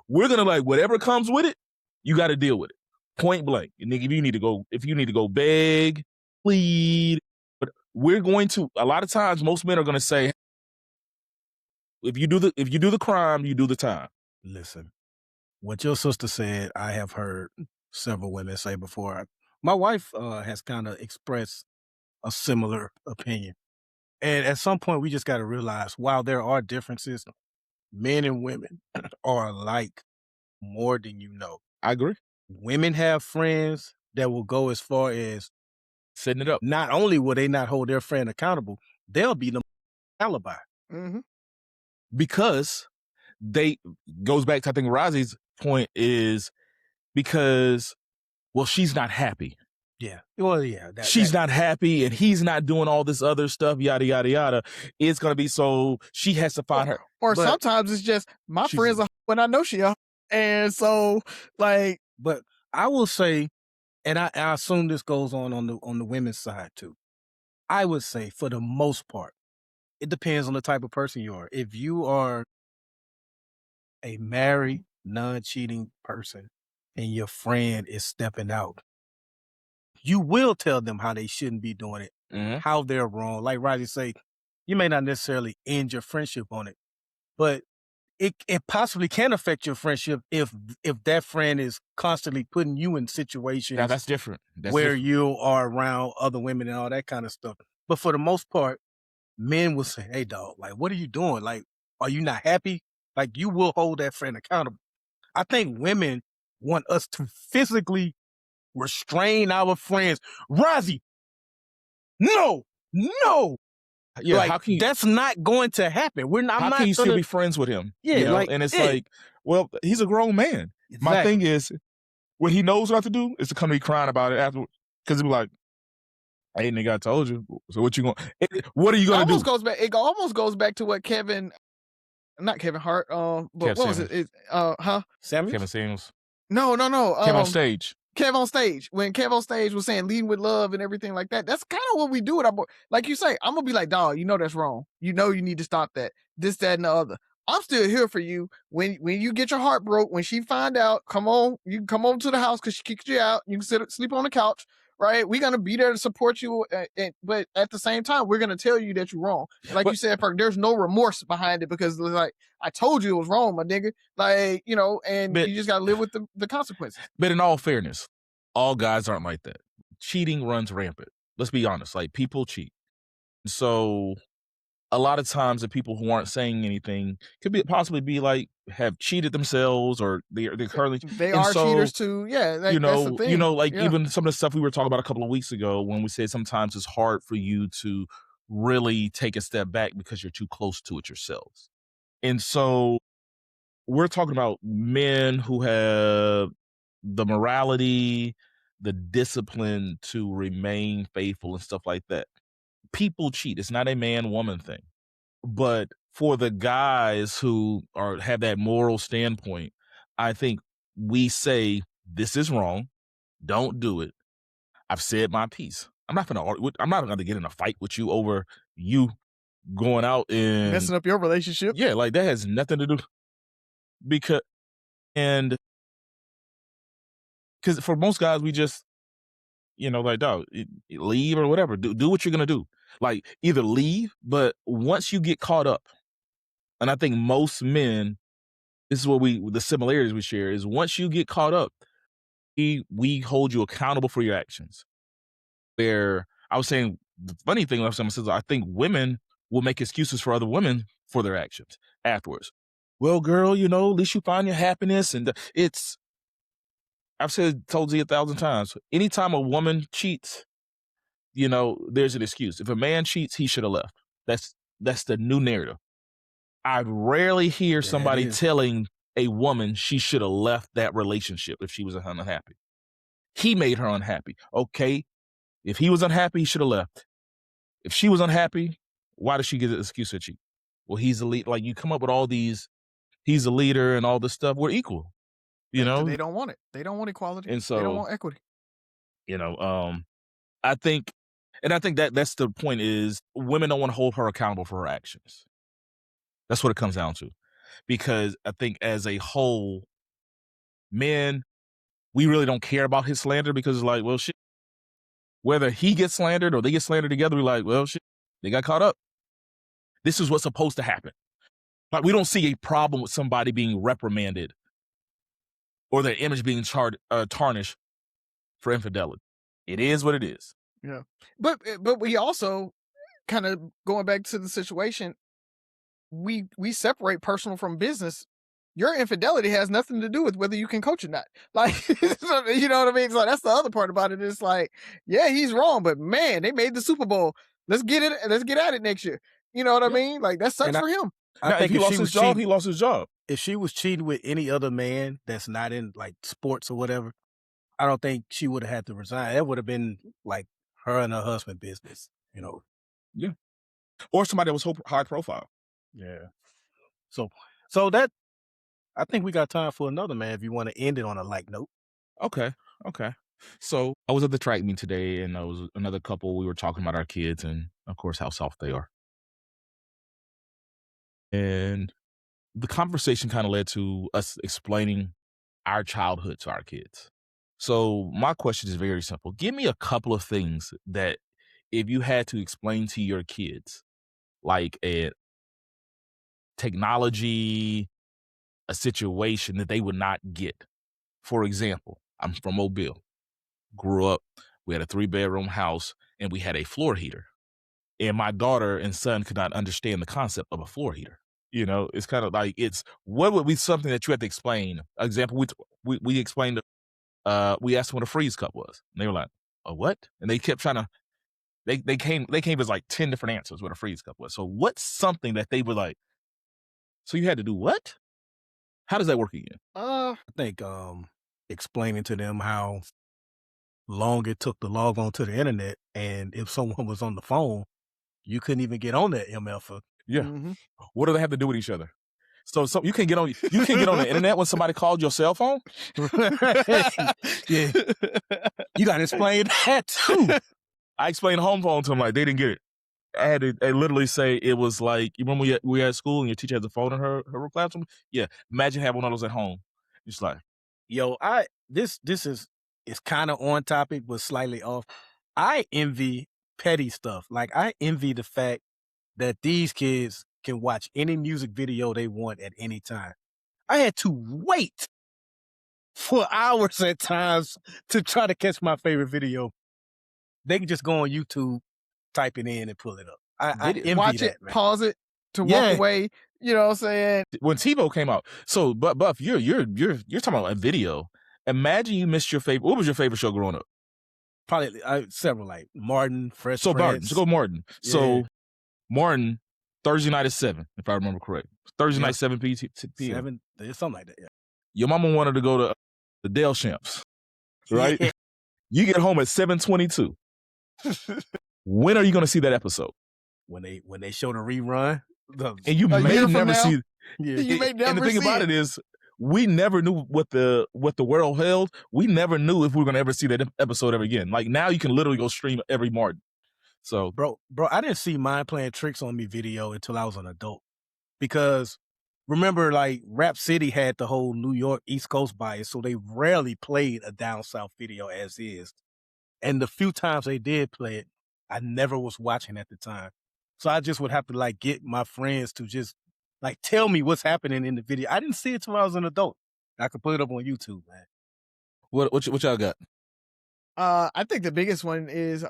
We're going to like, whatever comes with it, you got to deal with it. Point blank. And nigga, if you need to go beg, plead, but we're going to, a lot of times most men are going to say, if you do the crime, you do the time. Listen, what your sister said, I have heard several women say before. My wife has kind of expressed a similar opinion. And at some point, we just got to realize, while there are differences, men and women are alike more than you know. I agree. Women have friends that will go as far as setting it up. Not only will they not hold their friend accountable, they'll be the alibi. Mm-hmm. Because goes back to, I think Razi's point is because, well, she's not happy. Yeah. Well, yeah. She's not happy and he's not doing all this other stuff, yada, yada, yada. It's going to be so she has to find her. Or sometimes it's just my friends are when I know she are. And so like. But I will say, and I assume this goes on the women's side too. I would say for the most part, it depends on the type of person you are. If you are a married, non-cheating person and your friend is stepping out, you will tell them how they shouldn't be doing it, how they're wrong. Like Razi say, you may not necessarily end your friendship on it, but it possibly can affect your friendship if that friend is constantly putting you in situations. Now that's different. You are around other women and all that kind of stuff. But for the most part, men will say, "Hey, dog, like, what are you doing? Like, are you not happy?" Like, you will hold that friend accountable. I think women want us to physically restrain our friends. Razi, no. Yeah, like, how can you, that's not going to happen. How can you still be friends with him? Yeah, and it's like, well, he's a grown man. Exactly. My thing is, what he knows not to do is to come to me crying about it afterwards, because he'll be like, "Hey, nigga, I told you. So what you going? What are you going to do?" It almost goes back to what not Kevin Hart. But Kev what was it? Samuels? Kevin Samuels. No. Kev on stage. Kev on stage. When Kev on stage was saying leading with love and everything like that, that's kind of what we do with our boy. Like you say, I'm gonna be like, dog, you know that's wrong. You know you need to stop that. This, that, and the other. I'm still here for you. When you get your heart broke, when she find out, you can come over to the house because she kicked you out. You can sleep on the couch, right? We're gonna be there to support you, but at the same time, we're gonna tell you that you're wrong. Like you said, Ferg, there's no remorse behind it because like I told you it was wrong, my nigga. Like you just gotta live with the consequences. But in all fairness, all guys aren't like that. Cheating runs rampant. Let's be honest. Like, people cheat. So a lot of times the people who aren't saying anything could possibly be like have cheated themselves, or they're currently cheaters too. Yeah, that's the thing. Even some of the stuff we were talking about a couple of weeks ago when we said sometimes it's hard for you to really take a step back because you're too close to it yourselves. And so we're talking about men who have the morality, the discipline to remain faithful and stuff like that. People cheat. It's not a man-woman thing. But for the guys who have that moral standpoint, I think we say, this is wrong. Don't do it. I've said my piece. I'm not going to get in a fight with you over you going out and messing up your relationship. Yeah, like that has nothing to do. because for most guys, we just, like, dog, leave or whatever. Do what you're gonna do. Like, either leave, but once you get caught up, and I think most men, this is what the similarities we share is once you get caught up, we hold you accountable for your actions. Where I was saying, the funny thing I think women will make excuses for other women for their actions afterwards. Well, girl, at least you find your happiness. And I've told you 1,000 times, anytime a woman cheats, there's an excuse. If a man cheats, he should have left. That's the new narrative. I rarely hear somebody telling a woman she should have left that relationship if she was unhappy. He made her unhappy. Okay. If he was unhappy, he should have left. If she was unhappy, why does she get an excuse to cheat? Well, he's the lead. Like, you come up with all these, he's a leader and all this stuff. We're equal. They don't want it. They don't want equality. And so they don't want equity. I think that's the point is women don't want to hold her accountable for her actions. That's what it comes down to. Because I think as a whole, men, we really don't care about his slander because it's like, well, shit. Whether he gets slandered or they get slandered together, we're like, well, shit, they got caught up. This is what's supposed to happen. Like, we don't see a problem with somebody being reprimanded or their image being tarnished for infidelity. It is what it is. Yeah. But we also, kind of going back to the situation, we separate personal from business. Your infidelity has nothing to do with whether you can coach or not. Like, you know what I mean? So that's the other part about it. It's like, yeah, he's wrong, but man, they made the Super Bowl. Let's get at it next year. You know what I mean? Like, that sucks for him. I think if he lost his job, he lost his job. If she was cheating with any other man that's not in like sports or whatever, I don't think she would have had to resign. That would have been like her and her husband business, Yeah. Or somebody that was high profile. Yeah. So that, I think we got time for another, man, if you want to end it on a light note. Okay. So I was at the track meet today, and I was another couple. We were talking about our kids and, of course, how soft they are. And the conversation kind of led to us explaining our childhood to our kids. So my question is very simple. Give me a couple of things that if you had to explain to your kids, like a technology, a situation that they would not get. For example, I'm from Mobile, grew up, we had a 3-bedroom house, and we had a floor heater. And my daughter and son could not understand the concept of a floor heater. It's kind of like, what would be something that you had to explain? Example, we explained, we asked them what a freeze cup was. And they were like, a what? And they kept trying to, they came with like 10 different answers what a freeze cup was. So what's something that they were like, so you had to do what? How does that work again? I think explaining to them how long it took to log on to the internet, and if someone was on the phone, you couldn't even get on that MF. Yeah. Mm-hmm. What do they have to do with each other? So you can get on the internet when somebody called your cell phone? Yeah. You got to explain that too. I explained home phone to them, like, they didn't get it. I had to literally say it was like, you remember we were at school and your teacher has a phone in her classroom? Yeah. Imagine having one of those at home. It's like, yo, this is kind of on topic, but slightly off. I envy petty stuff. Like, I envy the fact that these kids can watch any music video they want at any time. I had to wait for hours at times to try to catch my favorite video. They can just go on YouTube, type it in, and pull it up. I envy watch that, it, man. pause it, to walk away. You know what I'm saying? When TiVo came out, so Buff, you're talking about a video. Imagine you missed your favorite. What was your favorite show growing up? Probably several, like Martin, Fresh So Prince. Martin, so go Martin. Yeah. So Martin, Thursday night at 7, if I remember correct. Thursday night 7 p.m. 7, something like that. Yeah. Your mama wanted to go to the Dale Champs, right? Yeah. You get home at 7:22. When are you going to see that episode? When they show the rerun, and you may never see. Yeah. You may never. And the thing about it is, we never knew what the world held. We never knew if we were going to ever see that episode ever again. Like, now you can literally go stream every Martin. So, bro, I didn't see Mind Playing Tricks on Me video until I was an adult, because remember, like, Rap City had the whole New York East Coast bias, so they rarely played a down south video as is. And the few times they did play it, I never was watching at the time. So I just would have to, like, get my friends to just, like, tell me what's happening in the video. I didn't see it till I was an adult. I could put it up on YouTube, man. What y'all got? I think the biggest one is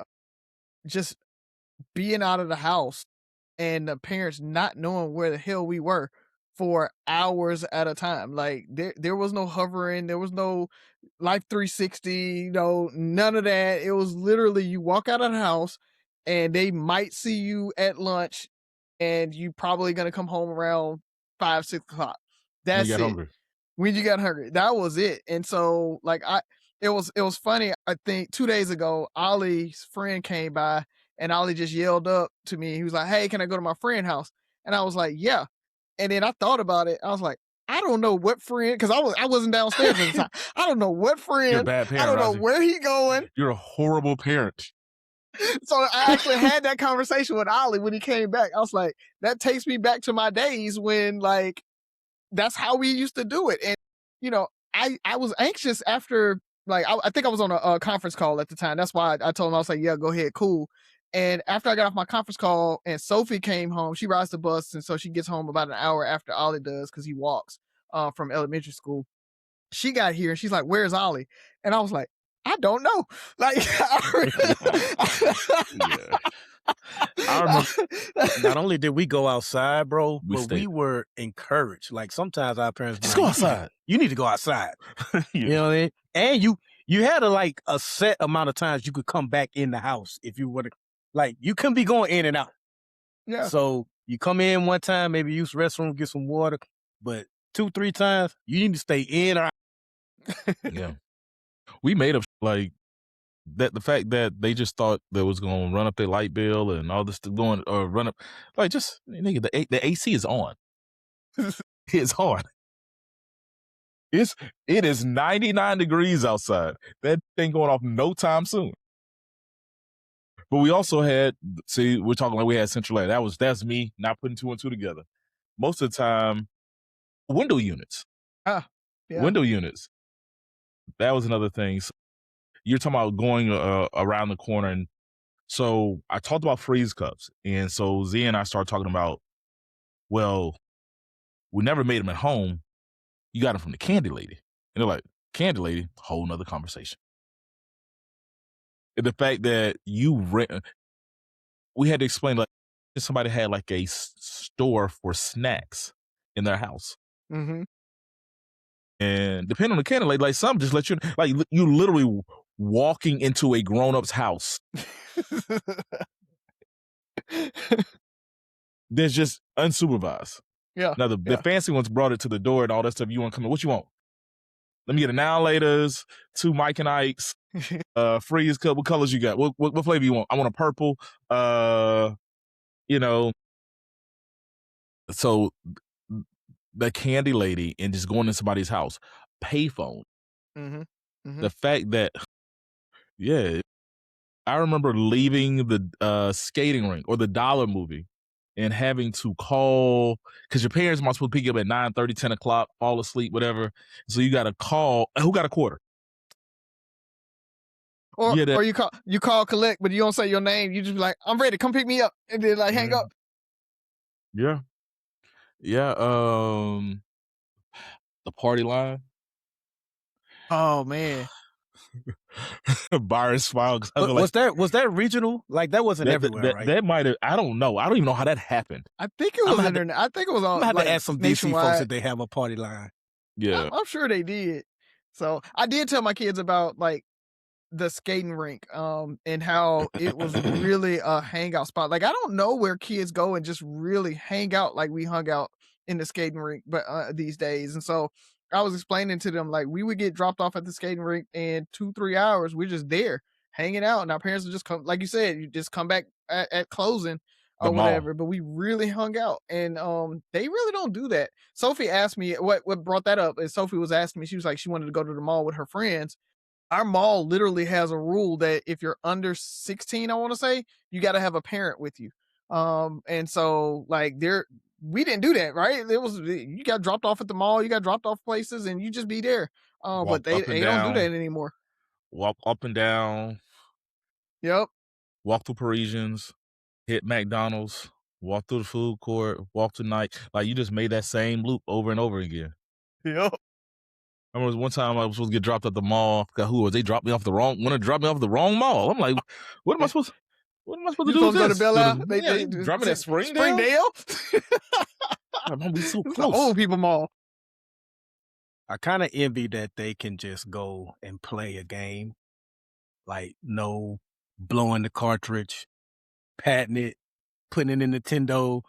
just being out of the house and the parents not knowing where the hell we were for hours at a time. Like there was no hovering, there was no Life 360, none of that. It was literally you walk out of the house and they might see you at lunch and you probably gonna come home around 5, 6 o'clock. That's you got it. hungry. When you got hungry. That was it. And so like it was funny. I think 2 days ago, Ollie's friend came by and Ollie just yelled up to me. He was like, "Hey, can I go to my friend's house?" And I was like, "Yeah." And then I thought about it. I was like, I don't know what friend, because I wasn't downstairs at the time. I don't know what friend. You're a bad parent, I don't know Razi. where he going. You're a horrible parent. So I actually had that conversation with Ollie when he came back. I was like, that takes me back to my days when like that's how we used to do it. And I was anxious after like I think I was on a conference call at the time. That's why I told him, I was like, yeah, go ahead, cool. And after I got off my conference call and Sophie came home, she rides the bus, and so she gets home about an hour after Ollie does because he walks from elementary school. She got here and she's like, "Where's Ollie?" And I was like, "I don't know." Like, I remember. Not only did we go outside, bro, but stayed. we were encouraged. Like sometimes our parents Just be go like, outside. You need to go outside. Yeah. You know what I mean? And you had a set amount of times you could come back in the house if you were to, like, you couldn't be going in and out. Yeah. So you come in one time, maybe use the restroom, get some water, but 2-3 times you need to stay in or out. Yeah. We made up like that. The fact that they just thought that was going to run up their light bill and all this going or run up, like, just nigga, the AC is on. It's on. It is 99 degrees outside. That thing going off no time soon. But we also had, we're talking like we had central air. That's me not putting 2 and 2 together. Most of the time, window units. Yeah. Window units. That was another thing. So you're talking about going around the corner. And so I talked about freeze cups. And so Z and I started talking about, well, we never made them at home. You got them from the candy lady. And they're like, candy lady, whole nother conversation. And the fact that we had to explain, like, somebody had like a store for snacks in their house. Mm-hmm. And depending on the candy lady, like some just let you, like, you literally walking into a grown-up's house. That's just unsupervised. Yeah. Now the fancy ones brought it to the door and all that stuff. You want to come in? What you want? Let me get a Now Laters, 2 Mike and Ike's, freeze cup. What colors you got? What flavor you want? I want a purple. So the candy lady and just going to somebody's house, payphone. Mm-hmm. Mm-hmm. The fact that, I remember leaving the skating rink or the Dollar movie and having to call because your parents might supposed to pick you up at 9:30, 10 o'clock, fall asleep, whatever. So you got to call. Who got a quarter? Or you call collect, but you don't say your name. You just be like, "I'm ready. Come pick me up," and then like hang up. Yeah. The party line. Oh man. Byron smiled. Was that regional? Like that wasn't everywhere, right? That might have. I don't know. I don't even know how that happened. I think it was internet. I think it was on. I'm gonna have to ask some DC nationwide. folks if they have a party line. Yeah, I'm sure they did. So I did tell my kids about like the skating rink, and how it was really a hangout spot. Like I don't know where kids go and just really hang out like we hung out in the skating rink, but these days. And so I was explaining to them like we would get dropped off at the skating rink, and 2-3 hours we're just there hanging out, and our parents would just come, like you said, you just come back at closing or whatever. But we really hung out, and they really don't do that. Sophie asked me what brought that up, and Sophie was asking me, she was like she wanted to go to the mall with her friends. Our mall literally has a rule that if you're under 16, I want to say, you got to have a parent with you. And so like we didn't do that, right? It was, you got dropped off at the mall, you got dropped off places, and you just be there. But Walk they up and don't do down. that anymore. Walk up and down. Yep. Walk through Parisians. Hit McDonald's. Walk through the food court. Walk tonight. Like, you just made that same loop over and over again. Yep. I remember one time I was supposed to get dropped at the mall. Who was they? Dropped me off the wrong. Want to drop me off the wrong mall? I'm like, what am I supposed? What am I supposed to do? You supposed to go to this? Bel Air? They drop me at Springdale? I'm gonna be so It's close. the old people mall. I kind of envy that they can just go and play a game, like no blowing the cartridge, patting it, putting it in Nintendo,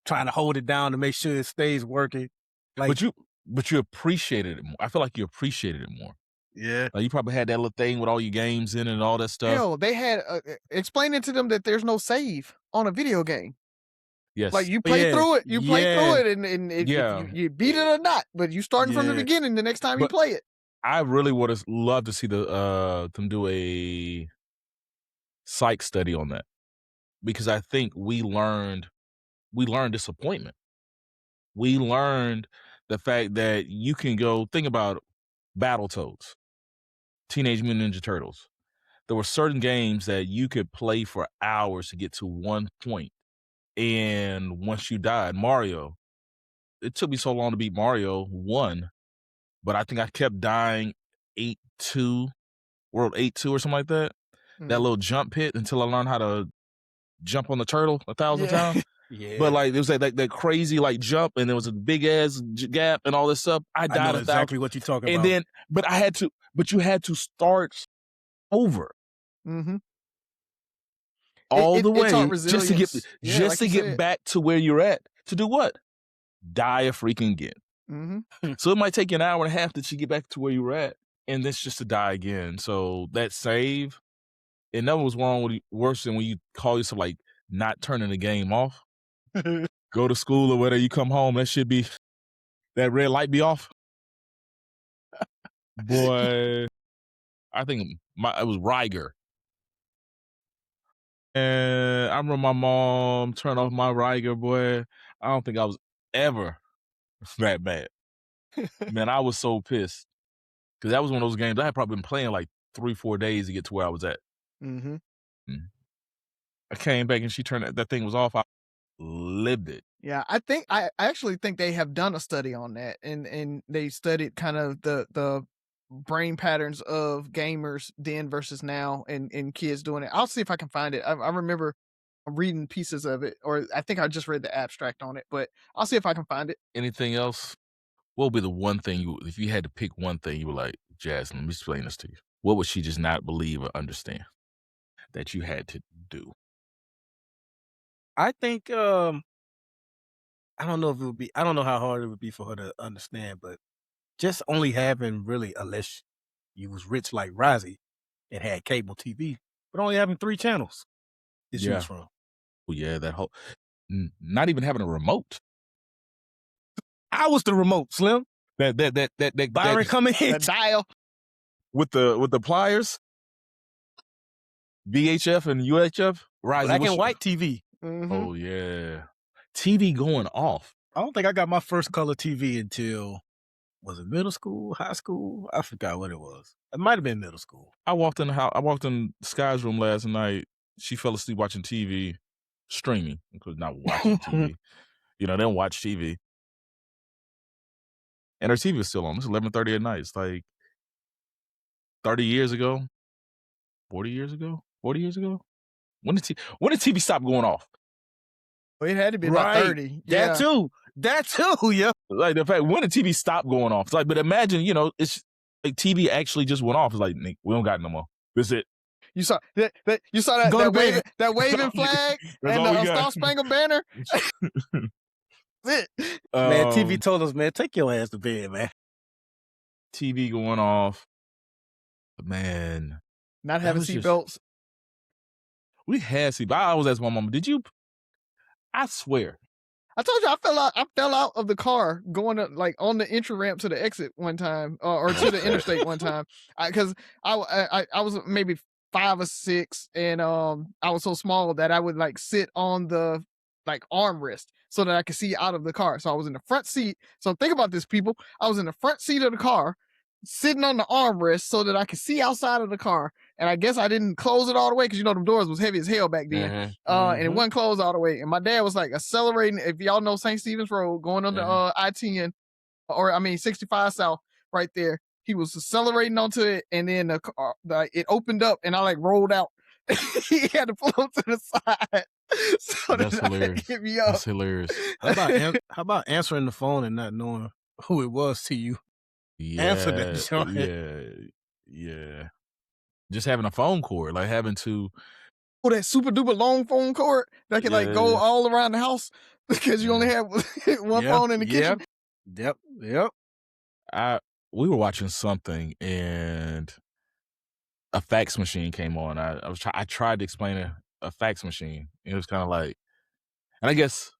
trying to hold it down to make sure it stays working. Like, but you appreciated it more. I feel like you appreciated it more. yeah, Like, you probably had that little thing with all your games in it and all that stuff. Hell, they had explaining to them that there's no save on a video game. Yes. Like, you play through it, and if Yeah. you beat it or not, but you starting from the beginning the next time you play it. I really would have loved to see them do a psych study on that, because I think we learned disappointment. We learned the fact that you can go think about Battletoads, Teenage Mutant Ninja Turtles. There were certain games that you could play for hours to get to one point, and once you died, Mario. It took me so long to beat Mario 1, but I think I kept dying 8-2, World 8-2 or something like that. That little jump pit until I learned how to jump on the turtle 1,000 times. yeah. But like, there was that crazy like jump, and there was a big ass gap and all this stuff. I died know exactly what you're talking and about. then, but you had to start over all the way just to get back to where you're at. To do what? Die a freaking again. So it might take you an hour and a half to get back to where you were at, and that's just to die again. So that save, and nothing was wrong with worse than when you call yourself like not turning the game off. Go to school or whatever, you come home, that red light be off. Boy, I think it was Riger. And I remember my mom turned off my Riger, boy. I don't think I was ever that bad. Man, I was so pissed. Because that was one of those games I had probably been playing like 3-4 days to get to where I was at. I came back and she turned that thing was off. I lived it. Yeah, I actually think they have done a study on that, and they studied kind of the brain patterns of gamers then versus now, and kids doing it. I'll see if I can find it. I remember reading pieces of it, or I think I just read the abstract on it, but I'll see if I can find it. Anything else? What would be the one thing if you had to pick one thing, you were like, Jasmine, let me explain this to you. What would she just not believe or understand that you had to do? I think I don't know if it would be. I don't know how hard it would be for her to understand, but just only having really, unless you was rich like Razi and had cable TV, but only having 3 channels to choose from. Well, yeah, that whole not even having a remote. I was the remote, Slim. That Byron coming in. The dial with the pliers. VHF and UHF. Razi, black and white TV. Oh yeah, TV going off. I don't think I got my first color TV until, was it middle school, high school? I forgot what it was. It might have been middle school. I walked in the house. I walked in Sky's room last night. She fell asleep watching TV, streaming, because not watching TV. They don't watch TV. And her TV is still on. It's 11:30 at night. It's like 30 years ago, 40 years ago, 40 years ago. When did TV stop going off? Well, it had to be about 30. That too. Yeah. Like the fact, when did TV stop going off? It's like, but imagine, it's like TV actually just went off. It's like, Nick, we don't got no more. That's it. You saw that waving flag and the Star Spangled Banner. That's it. Man, TV told us, man, take your ass to bed, man. TV going off. Man. Not having seatbelts. We had seatbelts. I always ask my mom, did you? I swear. I told you I fell out of the car going up, like on the entry ramp to the exit one time, or to the interstate one time, because I was maybe 5 or 6, and I was so small that I would like sit on the like armrest so that I could see out of the car. So I was in the front seat. So think about this, people. I was in the front seat of the car, sitting on the armrest so that I could see outside of the car. And I guess I didn't close it all the way because, you know, them doors was heavy as hell back then. And it wasn't closed all the way. And my dad was like accelerating. If y'all know St. Stephen's Road, going on the I-10, or I mean 65 South right there. He was accelerating onto it, and then it opened up, and I like rolled out. He had to pull up to the side. So That's hilarious. Hit me up. That's hilarious. How about answering the phone and not knowing who it was to you? Answer that joint. Yeah. Just having a phone cord, like having to that super duper long phone cord that can like go all around the house because you only have one phone in the kitchen. Yep. We were watching something and a fax machine came on. I tried to explain a fax machine. It was kind of like, and I guess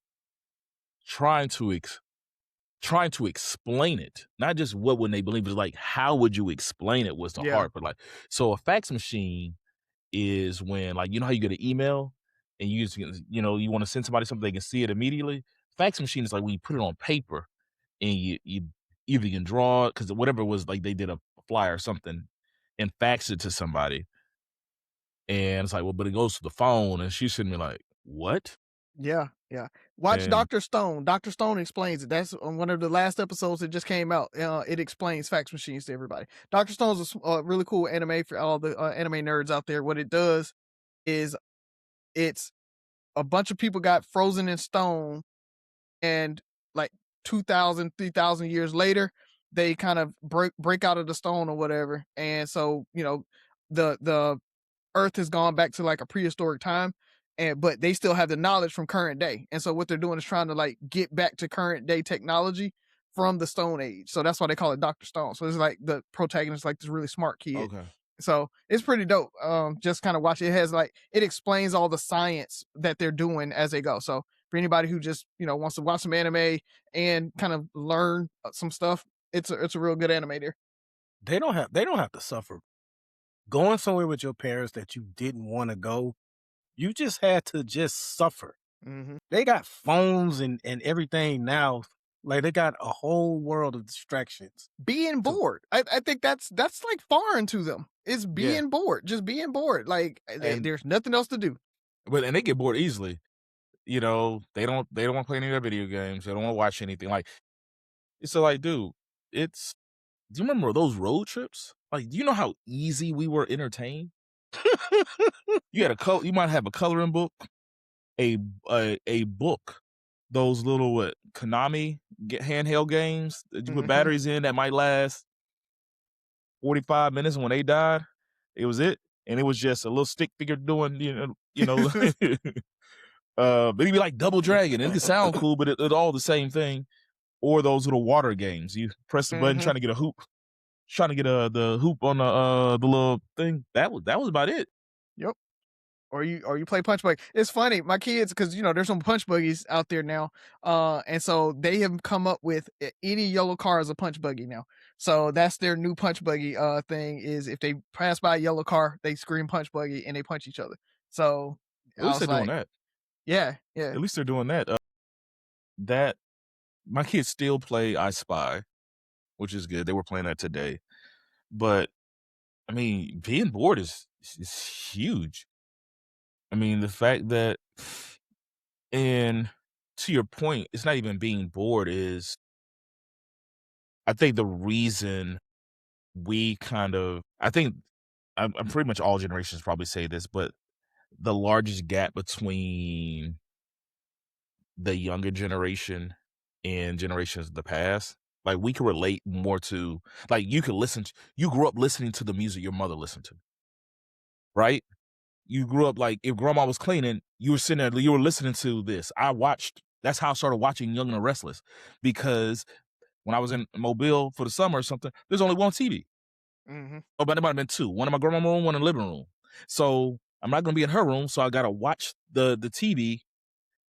trying to explain it, not just what would they believe, but like how would you explain it was the hard. But like, so a fax machine is when, like, you know how you get an email and you want to send somebody something, they can see it immediately. Fax machine is like when you put it on paper and you either can draw it, because whatever it was, like they did a flyer or something and fax it to somebody. And it's like, well, but it goes to the phone, and she's sitting me like, what? Yeah. Watch Dr. Stone. Dr. Stone explains it. That's on one of the last episodes that just came out. It explains fax machines to everybody. Dr. Stone's a really cool anime for all the anime nerds out there. What it does is it's a bunch of people got frozen in stone, and like 2,000, 3,000 years later, they kind of break out of the stone or whatever. And so, you know, the Earth has gone back to like a prehistoric time, but they still have the knowledge from current day. And so what they're doing is trying to like get back to current day technology from the Stone Age. So that's why they call it Dr. Stone. So it's like the protagonist, like this really smart kid. Okay. So it's pretty dope. Just kind of watch it. It has like, it explains all the science that they're doing as they go. So for anybody who just, you know, wants to watch some anime and kind of learn some stuff, it's a real good anime there. They don't have to suffer going somewhere with your parents that you didn't want to go. You just had to just suffer. Mm-hmm. They got phones and everything now. Like they got a whole world of distractions. Being bored. I think that's like foreign to them. It's being bored. Just being bored. Like there's nothing else to do. And they get bored easily. You know, they don't want to play any of their video games. They don't want to watch anything. Like, so like, dude, do you remember those road trips? Like, do you know how easy we were entertained? You might have a coloring book, a book, those little Konami handheld games that you put batteries in that might last 45 minutes, and when they died, it was it. And it was just a little stick figure doing, maybe like Double Dragon. It could sound cool, but it's all the same thing. Or those little water games. You press the button trying to get a hoop. Trying to get the hoop on the little thing. That was about it. Yep. Or you play punch buggy. It's funny, my kids, because you know there's some punch buggies out there now, and so they have come up with any yellow car as a punch buggy now. So that's their new punch buggy thing. Is if they pass by a yellow car, they scream punch buggy and they punch each other. So at least they're doing that. Yeah. At least they're doing that. That my kids still play I Spy, which is good. They were playing that today. But I mean, being bored is huge. I mean, the fact that, and to your point, it's not even being bored is, I think the reason I'm pretty much all generations probably say this, but the largest gap between the younger generation and generations of the past, like we can relate more to, like you grew up listening to the music your mother listened to, right? You grew up like if grandma was cleaning, you were sitting there, you were listening to this. That's how I started watching Young and the Restless, because when I was in Mobile for the summer or something, there's only one TV. Oh, but there might have been two. One in my grandma's room, one in the living room. So I'm not going to be in her room, so I got to watch the TV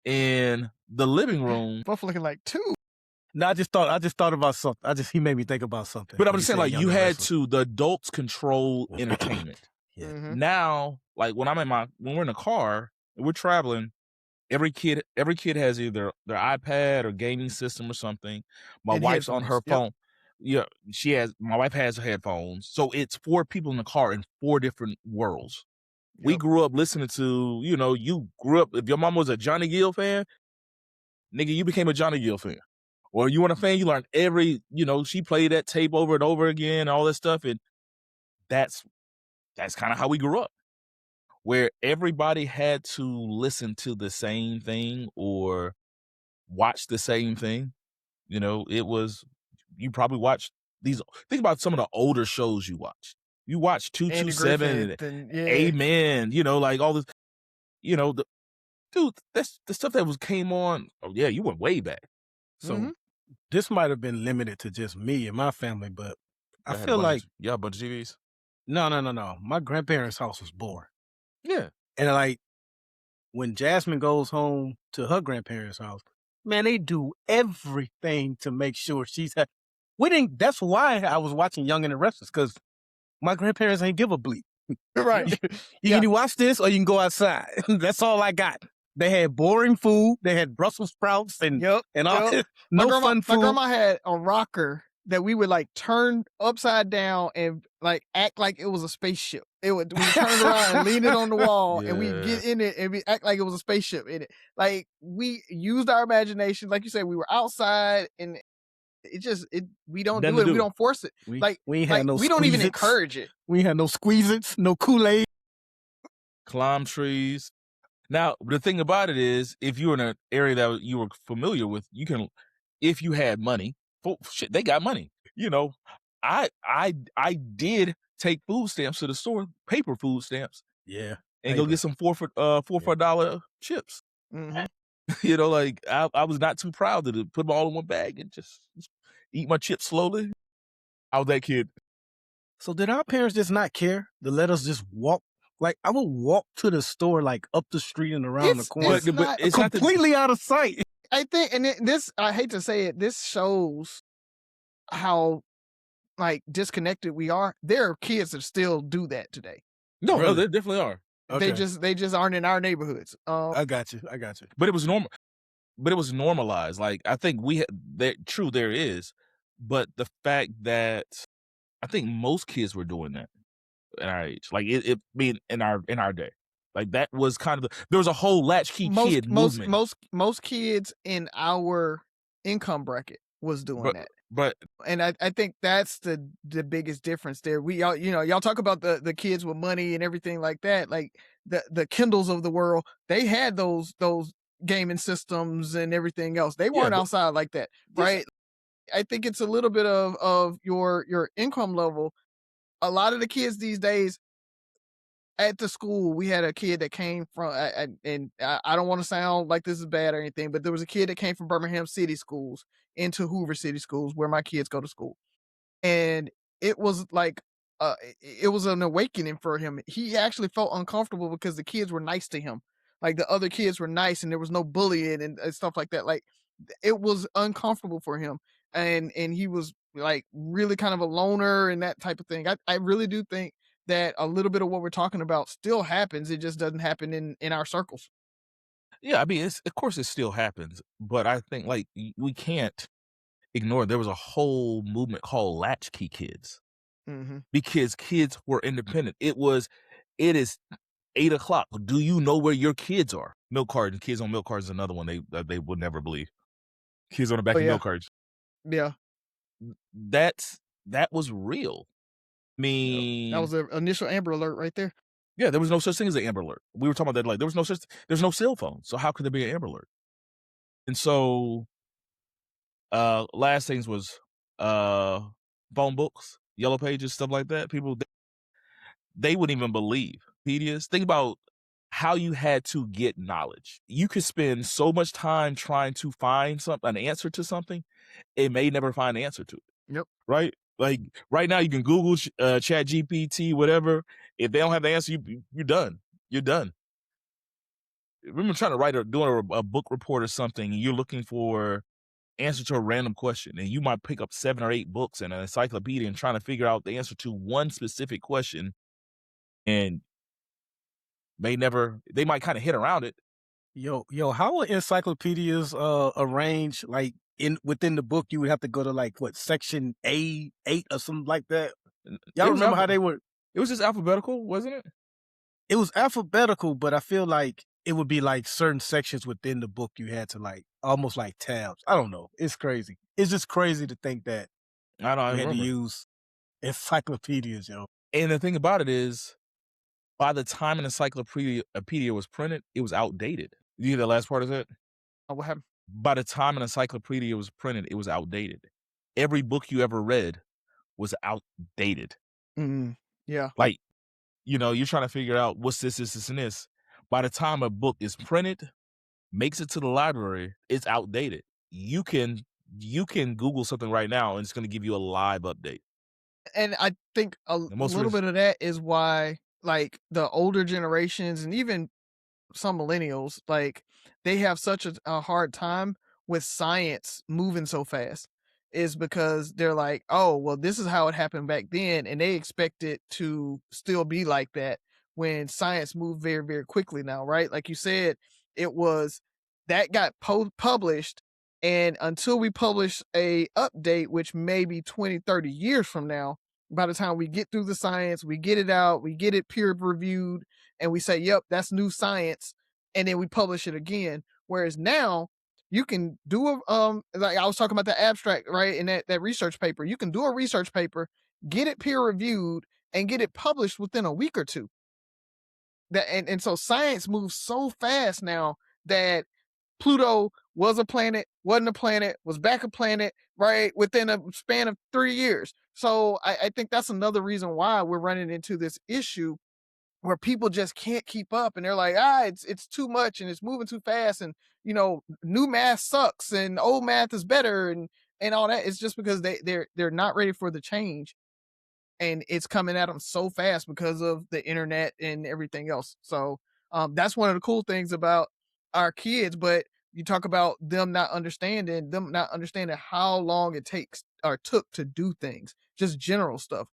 in the living room. Both looking like two. No, I just thought about something. He made me think about something. But I'm just saying, like, you had the adults control entertainment. Yeah. Now, like when we're in a car and we're traveling, every kid has either their iPad or gaming system or something. My And wife's on her headphones. Yep. phone. Yeah, my wife has headphones. So it's 4 people in the car in 4 different worlds. We Yep. grew up listening to, you grew up, if your mom was a Johnny Gill fan, nigga, you became a Johnny Gill fan. Or you want a fan, you learned she played that tape over and over again, all that stuff. And that's kind of how we grew up, where everybody had to listen to the same thing or watch the same thing. It was, you probably watched these. Think about some of the older shows you watched. You watched Andy 227 Griffith and yeah. Amen, like all this, dude, that's the stuff that came on. Oh yeah, you went way back. So this might have been limited to just me and my family, but I Y'all had feel like a bunch of TVs. no. My grandparents' house was boring. Yeah. And like when Jasmine goes home to her grandparents' house, man, they do everything to make sure she's happy. That's why I was watching Young and the Restless, because my grandparents ain't give a bleep. Right. You can either watch this or you can go outside. That's all I got. They had boring food. They had Brussels sprouts and all fun food. My grandma had a rocker that we would like turn upside down and like act like it was a spaceship. We turn around and lean it on the wall, and we get in it and we act like it was a spaceship in it. Like we used our imagination, like you said, we were outside, and we don't do it. We don't force it. We don't even encourage it. We had no Squeeze-Its, no Kool-Aid. Climb trees. Now, the thing about it is, if you're in an area that you were familiar with, you can, if you had money, shit, they got money. I did take food stamps to the store, paper food stamps. Yeah. And go get some $4 for $4 chips. Like I was not too proud to put them all in one bag and just eat my chips slowly. I was that kid. So did our parents just not care to let us just walk? Like I would walk to the store, like up the street and around the corner, but it's completely out of sight. I think, and this, I hate to say it, this shows how like disconnected we are. There are kids that still do that today. No, really? They definitely are. Okay. They just aren't in our neighborhoods. I got you. But it was normal. But it was normalized. Like I think there is, but the fact that I think most kids were doing that at our age, like it being in our day, like that was kind of there was a whole latchkey kid movement. Most kids in our income bracket was doing that. But and I think that's the biggest difference there. Y'all talk about the kids with money and everything like that, like the Kindles of the world. They had those gaming systems and everything else. They weren't outside like that, right? I think it's a little bit of your income level. A lot of the kids these days at the school, we had a kid that came from, and I don't want to sound like this is bad or anything, but there was a kid that came from Birmingham City schools into Hoover City schools, where my kids go to school. And it was like, it was an awakening for him. He actually felt uncomfortable because the kids were nice to him. Like the other kids were nice and there was no bullying and stuff like that. Like it was uncomfortable for him. And he was like really kind of a loner and that type of thing. I really do think that a little bit of what we're talking about still happens. It just doesn't happen in our circles. Yeah, I mean, of course it still happens, but I think like we can't ignore there was a whole movement called latchkey kids, because kids were independent. It is 8:00. Do you know where your kids are? Milk carton. Kids on milk cartons is another one they would never believe. Kids on the back of milk cartons. Yeah, that was real. I mean, that was the initial Amber Alert right there. Yeah, there was no such thing as an Amber Alert. We were talking about that. Like, there's no cell phone. So how could there be an Amber Alert? And so, last things was, phone books, yellow pages, stuff like that. People, they wouldn't even believe. Pedias. Think about how you had to get knowledge. You could spend so much time trying to find an answer to something, it may never find an answer to it. Yep. Right? Like right now you can Google Chat GPT, whatever. If they don't have the answer, you're done. You're done. Remember trying to doing a book report or something, and you're looking for answer to a random question, and you might pick up 7 or 8 books and an encyclopedia and trying to figure out the answer to one specific question, and they might kind of hit around it. Yo, how are encyclopedias arranged? Like within the book, you would have to go to like what section A8 or something like that. Y'all remember how they were? It was just alphabetical, wasn't it? It was alphabetical, but I feel like it would be like certain sections within the book you had to like almost like tabs. I don't know. It's crazy. It's just crazy to think that I know. I we had to remember. use encyclopedias, yo. And the thing about it is, by the time an encyclopedia was printed, it was outdated. You hear the last part of that? What happened? By the time an encyclopedia was printed, it was outdated. Every book you ever read was outdated. Yeah. Like, you're trying to figure out what's this, and this. By the time a book is printed, makes it to the library, it's outdated. You can Google something right now and it's going to give you a live update. And I think a little bit of that is why, like, the older generations and even some millennials, like, they have such a hard time with science moving so fast, is because they're like, oh, well, this is how it happened back then, and they expect it to still be like that when science moved very, very quickly now, right? Like you said, it was that got published, and until we publish a update, which may be 20, 30 years from now, by the time we get through the science, we get it out, we get it peer reviewed, and we say, yep, that's new science, and then we publish it again. Whereas now you can do a like I was talking about the abstract, right? In that research paper, you can do a research paper, get it peer reviewed, and get it published within a week or two. And so science moves so fast now that Pluto was a planet, wasn't a planet, was back a planet, right? Within a span of 3 years. So I think that's another reason why we're running into this issue where people just can't keep up, and they're like, it's too much and it's moving too fast, and new math sucks and old math is better, and all that. It's just because they're not ready for the change, and it's coming at them so fast because of the internet and everything else. So that's one of the cool things about our kids. But you talk about them not understanding how long it takes or took to do things, just general stuff.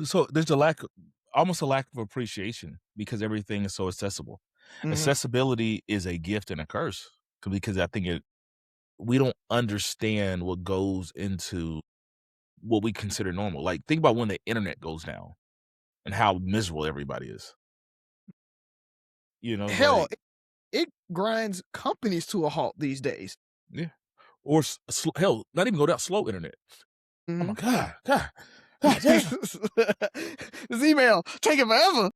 So there's almost a lack of appreciation because everything is so accessible. Accessibility is a gift and a curse because I think we don't understand what goes into what we consider normal. Like, think about when the internet goes down and how miserable everybody is. Hell, it grinds companies to a halt these days. Yeah. Or hell, not even go down, slow internet. Oh my God. God damn. This email taking forever.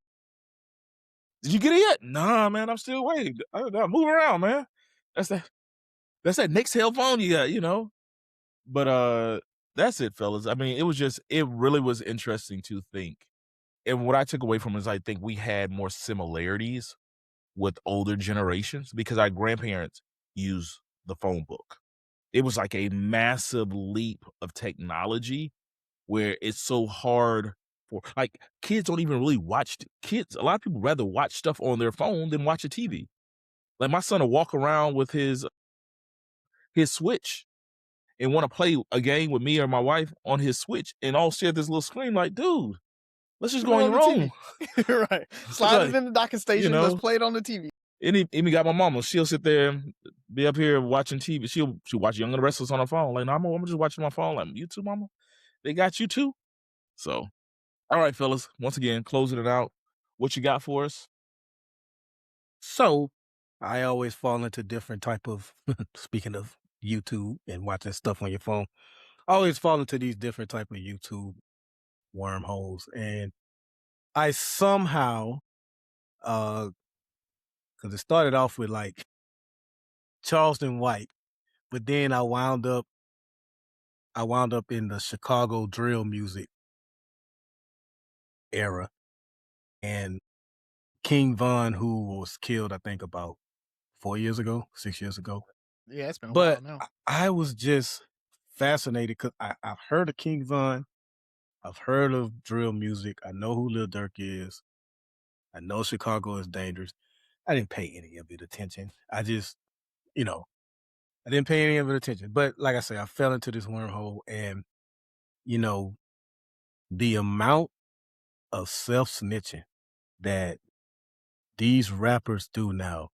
Did you get it yet? Nah, man, I'm still waiting. I'm moving around, man. That's that next cell phone you got, But that's it, fellas. I mean, it really was interesting to think. And what I took away from it is I think we had more similarities with older generations because our grandparents used the phone book. It was like a massive leap of technology where it's so hard for, like, kids don't even really watch kids. A lot of people rather watch stuff on their phone than watch a TV. Like, my son will walk around with his Switch and want to play a game with me or my wife on his Switch and all share this little screen. Like, dude, let's just go on your own. Right. Slide it in the docking station. Let's play it on the TV. And even got my mama. She'll sit there and be up here watching TV. She'll watch Young and the Restless on her phone. Like, no, I'm just watching my phone. Like, you too, mama? They got you too? So, all right, fellas. Once again, closing it out. What you got for us? So, I always fall into different type of, speaking of YouTube and watching stuff on your phone, I always fall into these different type of YouTube wormholes. And I somehow, because it started off with like Charleston White, but then I wound up in the Chicago drill music era, and King Von, who was killed, I think about 6 years ago. Yeah, it's been a while now. I was just fascinated because I've heard of King Von, I've heard of drill music, I know who Lil Durk is, I know Chicago is dangerous. I didn't pay any of it attention. I just, I didn't pay any of it attention. But like I say, I fell into this wormhole, and the amount of self-snitching that these rappers do now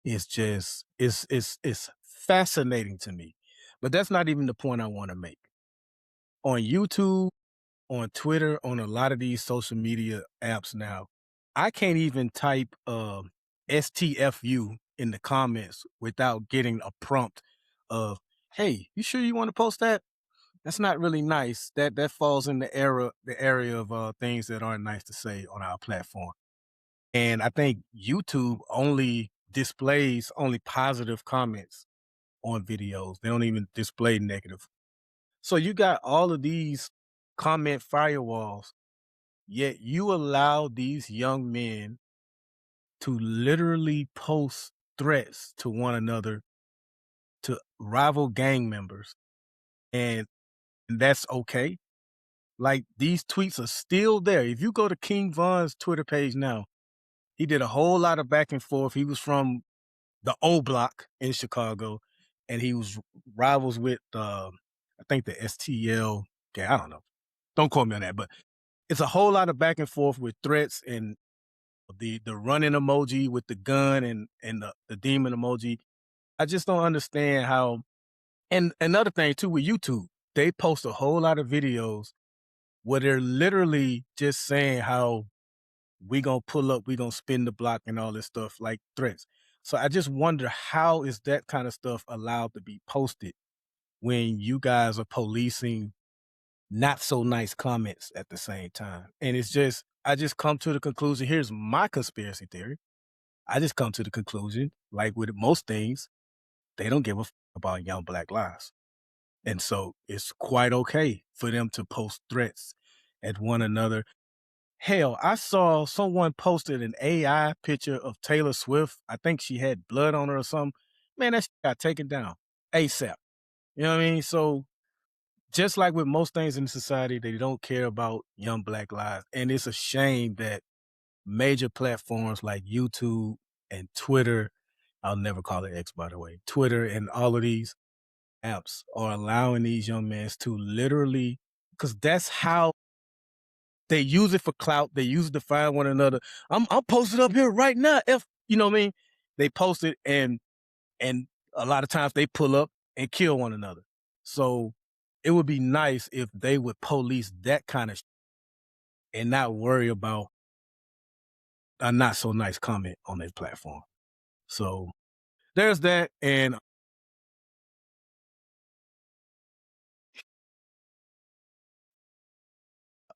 is just it's fascinating to me. But that's not even the point I want to make. On YouTube, on Twitter, on a lot of these social media apps now, I can't even type STFU in the comments without getting a prompt of, "Hey, you sure you want to post that?" That's not really nice. That falls in the area of things that aren't nice to say on our platform. And I think YouTube only displays only positive comments on videos. They don't even display negative. So you got all of these comment firewalls, yet you allow these young men to literally post threats to one another, to rival gang members, and that's okay. Like, these tweets are still there. If you go to King Von's Twitter page now, he did a whole lot of back and forth. He was from the O Block in Chicago, and he was rivals with I think the STL. Okay, I don't know. Don't quote me on that, but it's a whole lot of back and forth with threats and the running emoji with the gun and the demon emoji. I just don't understand how. And another thing too with YouTube, they post a whole lot of videos where they're literally just saying how we gonna pull up, we gonna spin the block and all this stuff, like threats. So I just wonder, how is that kind of stuff allowed to be posted when you guys are policing not so nice comments at the same time? And it's just, I just come to the conclusion, here's my conspiracy theory. I just come to the conclusion, like with most things, they don't give a about young Black lives. And so it's quite okay for them to post threats at one another. Hell, I saw someone posted an AI picture of Taylor Swift. I think she had blood on her or something. Man, that shit got taken down ASAP. You know what I mean? So just like with most things in society, they don't care about young Black lives. And it's a shame that major platforms like YouTube and Twitter, I'll never call it X, by the way, Twitter and all of these apps are allowing these young men to literally, because that's how they use it for clout. They use it to find one another. I'm posted up here right now. You know what I mean? They post it and a lot of times they pull up and kill one another. So it would be nice if they would police that kind of and not worry about a not so nice comment on their platform. So there's that. And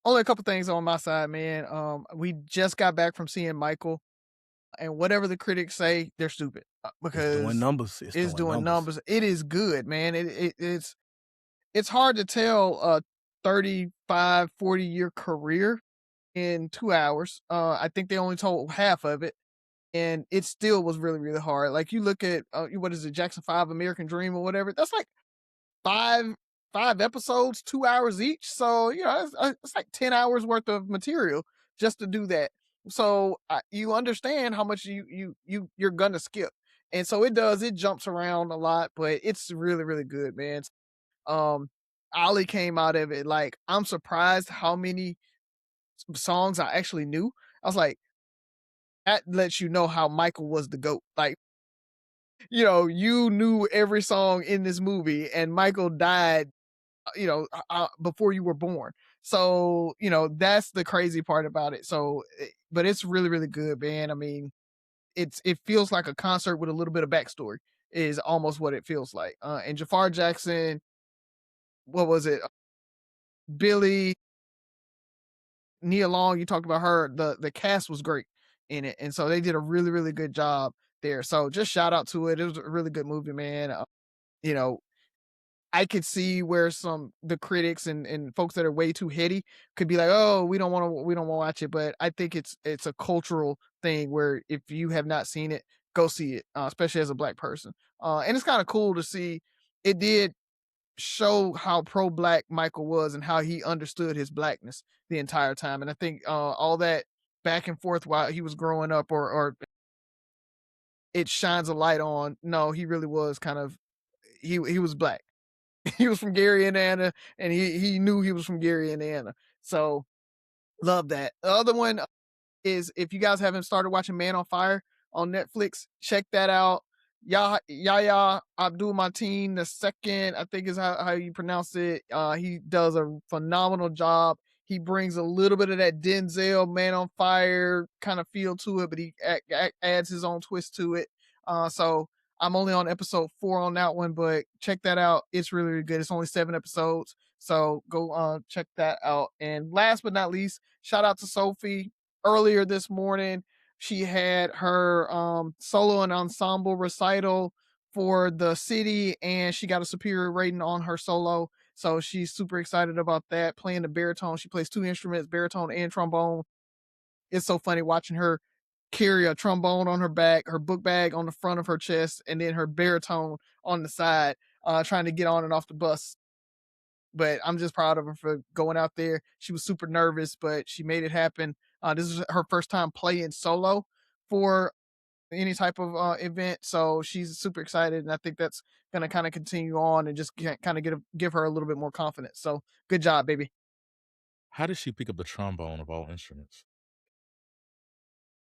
Only a couple things on my side, man. We just got back from seeing Michael, and whatever the critics say, they're stupid it's because doing numbers. it's doing numbers. It is good, man. It's hard to tell a 35, 40-year career in 2 hours. I think they only told half of it, and it still was really, really hard. Like, you look at what is it, Jackson 5, American Dream or whatever. That's like five episodes, 2 hours each. So it's like 10 hours worth of material just to do that. So you understand how much you're gonna skip, and so it jumps around a lot, but it's really, really good, man. Ali came out of it like, I'm surprised how many songs I actually knew. I was like, that lets you know how Michael was the GOAT. Like, you knew every song in this movie, and Michael died, before you were born. So, that's the crazy part about it. So, but it's really, really good, man. I mean, it feels like a concert with a little bit of backstory is almost what it feels like. And Jafar Jackson, what was it? Billy, Nia Long, you talked about her. The cast was great in it, and so they did a really, really good job there. So just shout out to it. It was a really good movie, man. You know, I could see where the critics and folks that are way too heady could be like, oh, we don't want to watch it. But I think it's a cultural thing where if you have not seen it, go see it, especially as a Black person. And it's kind of cool to see. It did show how pro-Black Michael was and how he understood his Blackness the entire time. And I think all that back and forth while he was growing up, or it shines a light on, no, he really was kind of, he was Black. He was from Gary, Indiana, and he knew he was from Gary, Indiana. So love that. The other one is, if you guys haven't started watching Man on Fire, on Netflix. Check that out. Yahya Abdul Mateen II, I think is how you pronounce it. He does a phenomenal job. He brings a little bit of that Denzel Man on Fire kind of feel to it, but he adds his own twist to it. So I'm only on episode 4 on that one, but check that out. It's really, really good. It's only 7 episodes. So go check that out. And last but not least, shout out to Sophie. Earlier this morning, she had her solo and ensemble recital for the city, and she got a superior rating on her solo. So she's super excited about that, playing the baritone. She plays 2 instruments, baritone and trombone. It's so funny watching her carry a trombone on her back, her book bag on the front of her chest, and then her baritone on the side, trying to get on and off the bus. But I'm just proud of her for going out there. She was super nervous, but she made it happen. This is her first time playing solo for any type of event, so she's super excited, and I think that's going to kind of continue on and just kind of give her a little bit more confidence. So good job, baby. How did she pick up the trombone of all instruments?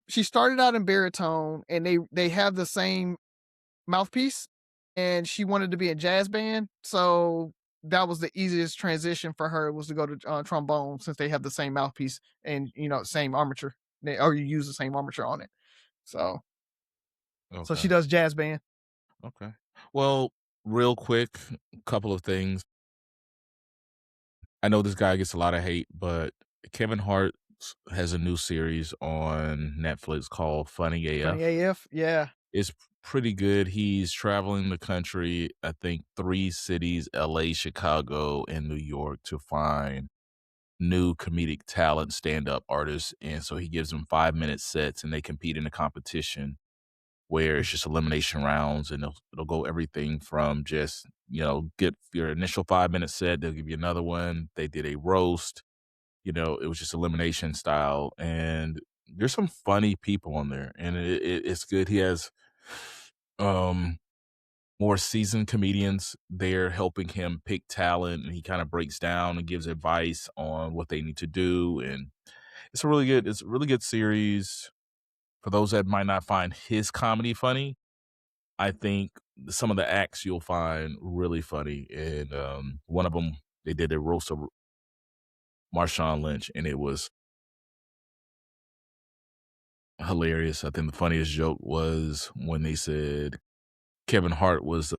She started out in baritone, and they have the same mouthpiece, and she wanted to be a jazz band, so that was the easiest transition for her, was to go to trombone, since they have the same mouthpiece and same armature, or you use the same armature on it. So she does jazz band. Okay. Well, real quick, a couple of things. I know this guy gets a lot of hate, but Kevin Hart has a new series on Netflix called Funny AF. Funny AF, yeah. It's pretty good. He's traveling the country, I think 3 cities, LA, Chicago, and New York, to find new comedic talent, stand-up artists. And so he gives them 5-minute sets, and they compete in a competition where it's just elimination rounds, and it'll go everything from just, get your initial 5-minute set. They'll give you another one. They did a roast, it was just elimination style. And there's some funny people on there, and it's good. He has more seasoned comedians there helping him pick talent, and he kind of breaks down and gives advice on what they need to do. And it's a really good series. For those that might not find his comedy funny, I think some of the acts you'll find really funny. And one of them, they did a roast of Marshawn Lynch, and it was hilarious. I think the funniest joke was when they said Kevin Hart was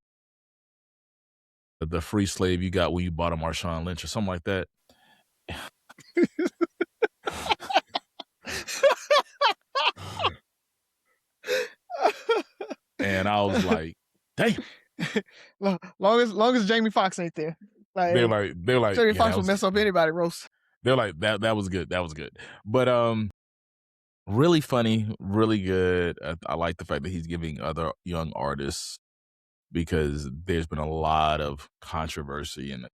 the free slave you got when you bought a Marshawn Lynch or something like that. And I was like, damn. long as Jamie Foxx ain't there. They're like Jamie Foxx will mess up anybody roast. They're like, that was good. That was good. But really funny, really good. I like the fact that he's giving other young artists, because there's been a lot of controversy in the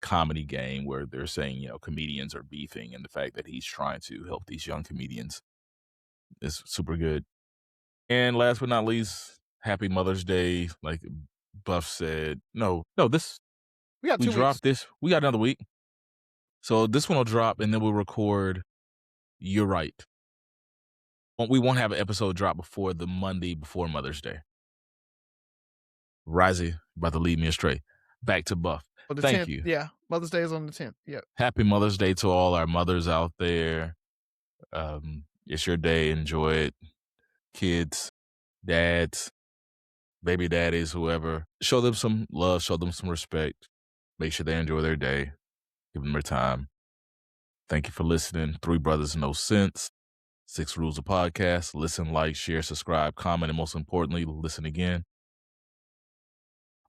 comedy game where they're saying, comedians are beefing, and the fact that he's trying to help these young comedians is super good. And last but not least, happy Mother's Day. Like Buff said, no, this we got 2 dropped weeks. this. We got another week. So this one will drop, and then we'll record You're Right. We won't have an episode drop before the Monday before Mother's Day. Razi, about to lead me astray. Back to Buff. Thank 10th, you. Yeah, Mother's Day is on the 10th. Yeah. Happy Mother's Day to all our mothers out there. It's your day. Enjoy it. Kids, dads, baby daddies, whoever. Show them some love. Show them some respect. Make sure they enjoy their day. Give them their time. Thank you for listening. 3 Brothers No Sense. 6 Rules of Podcast. Listen, like, share, subscribe, comment, and most importantly, listen again.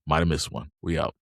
Might have missed one. We out.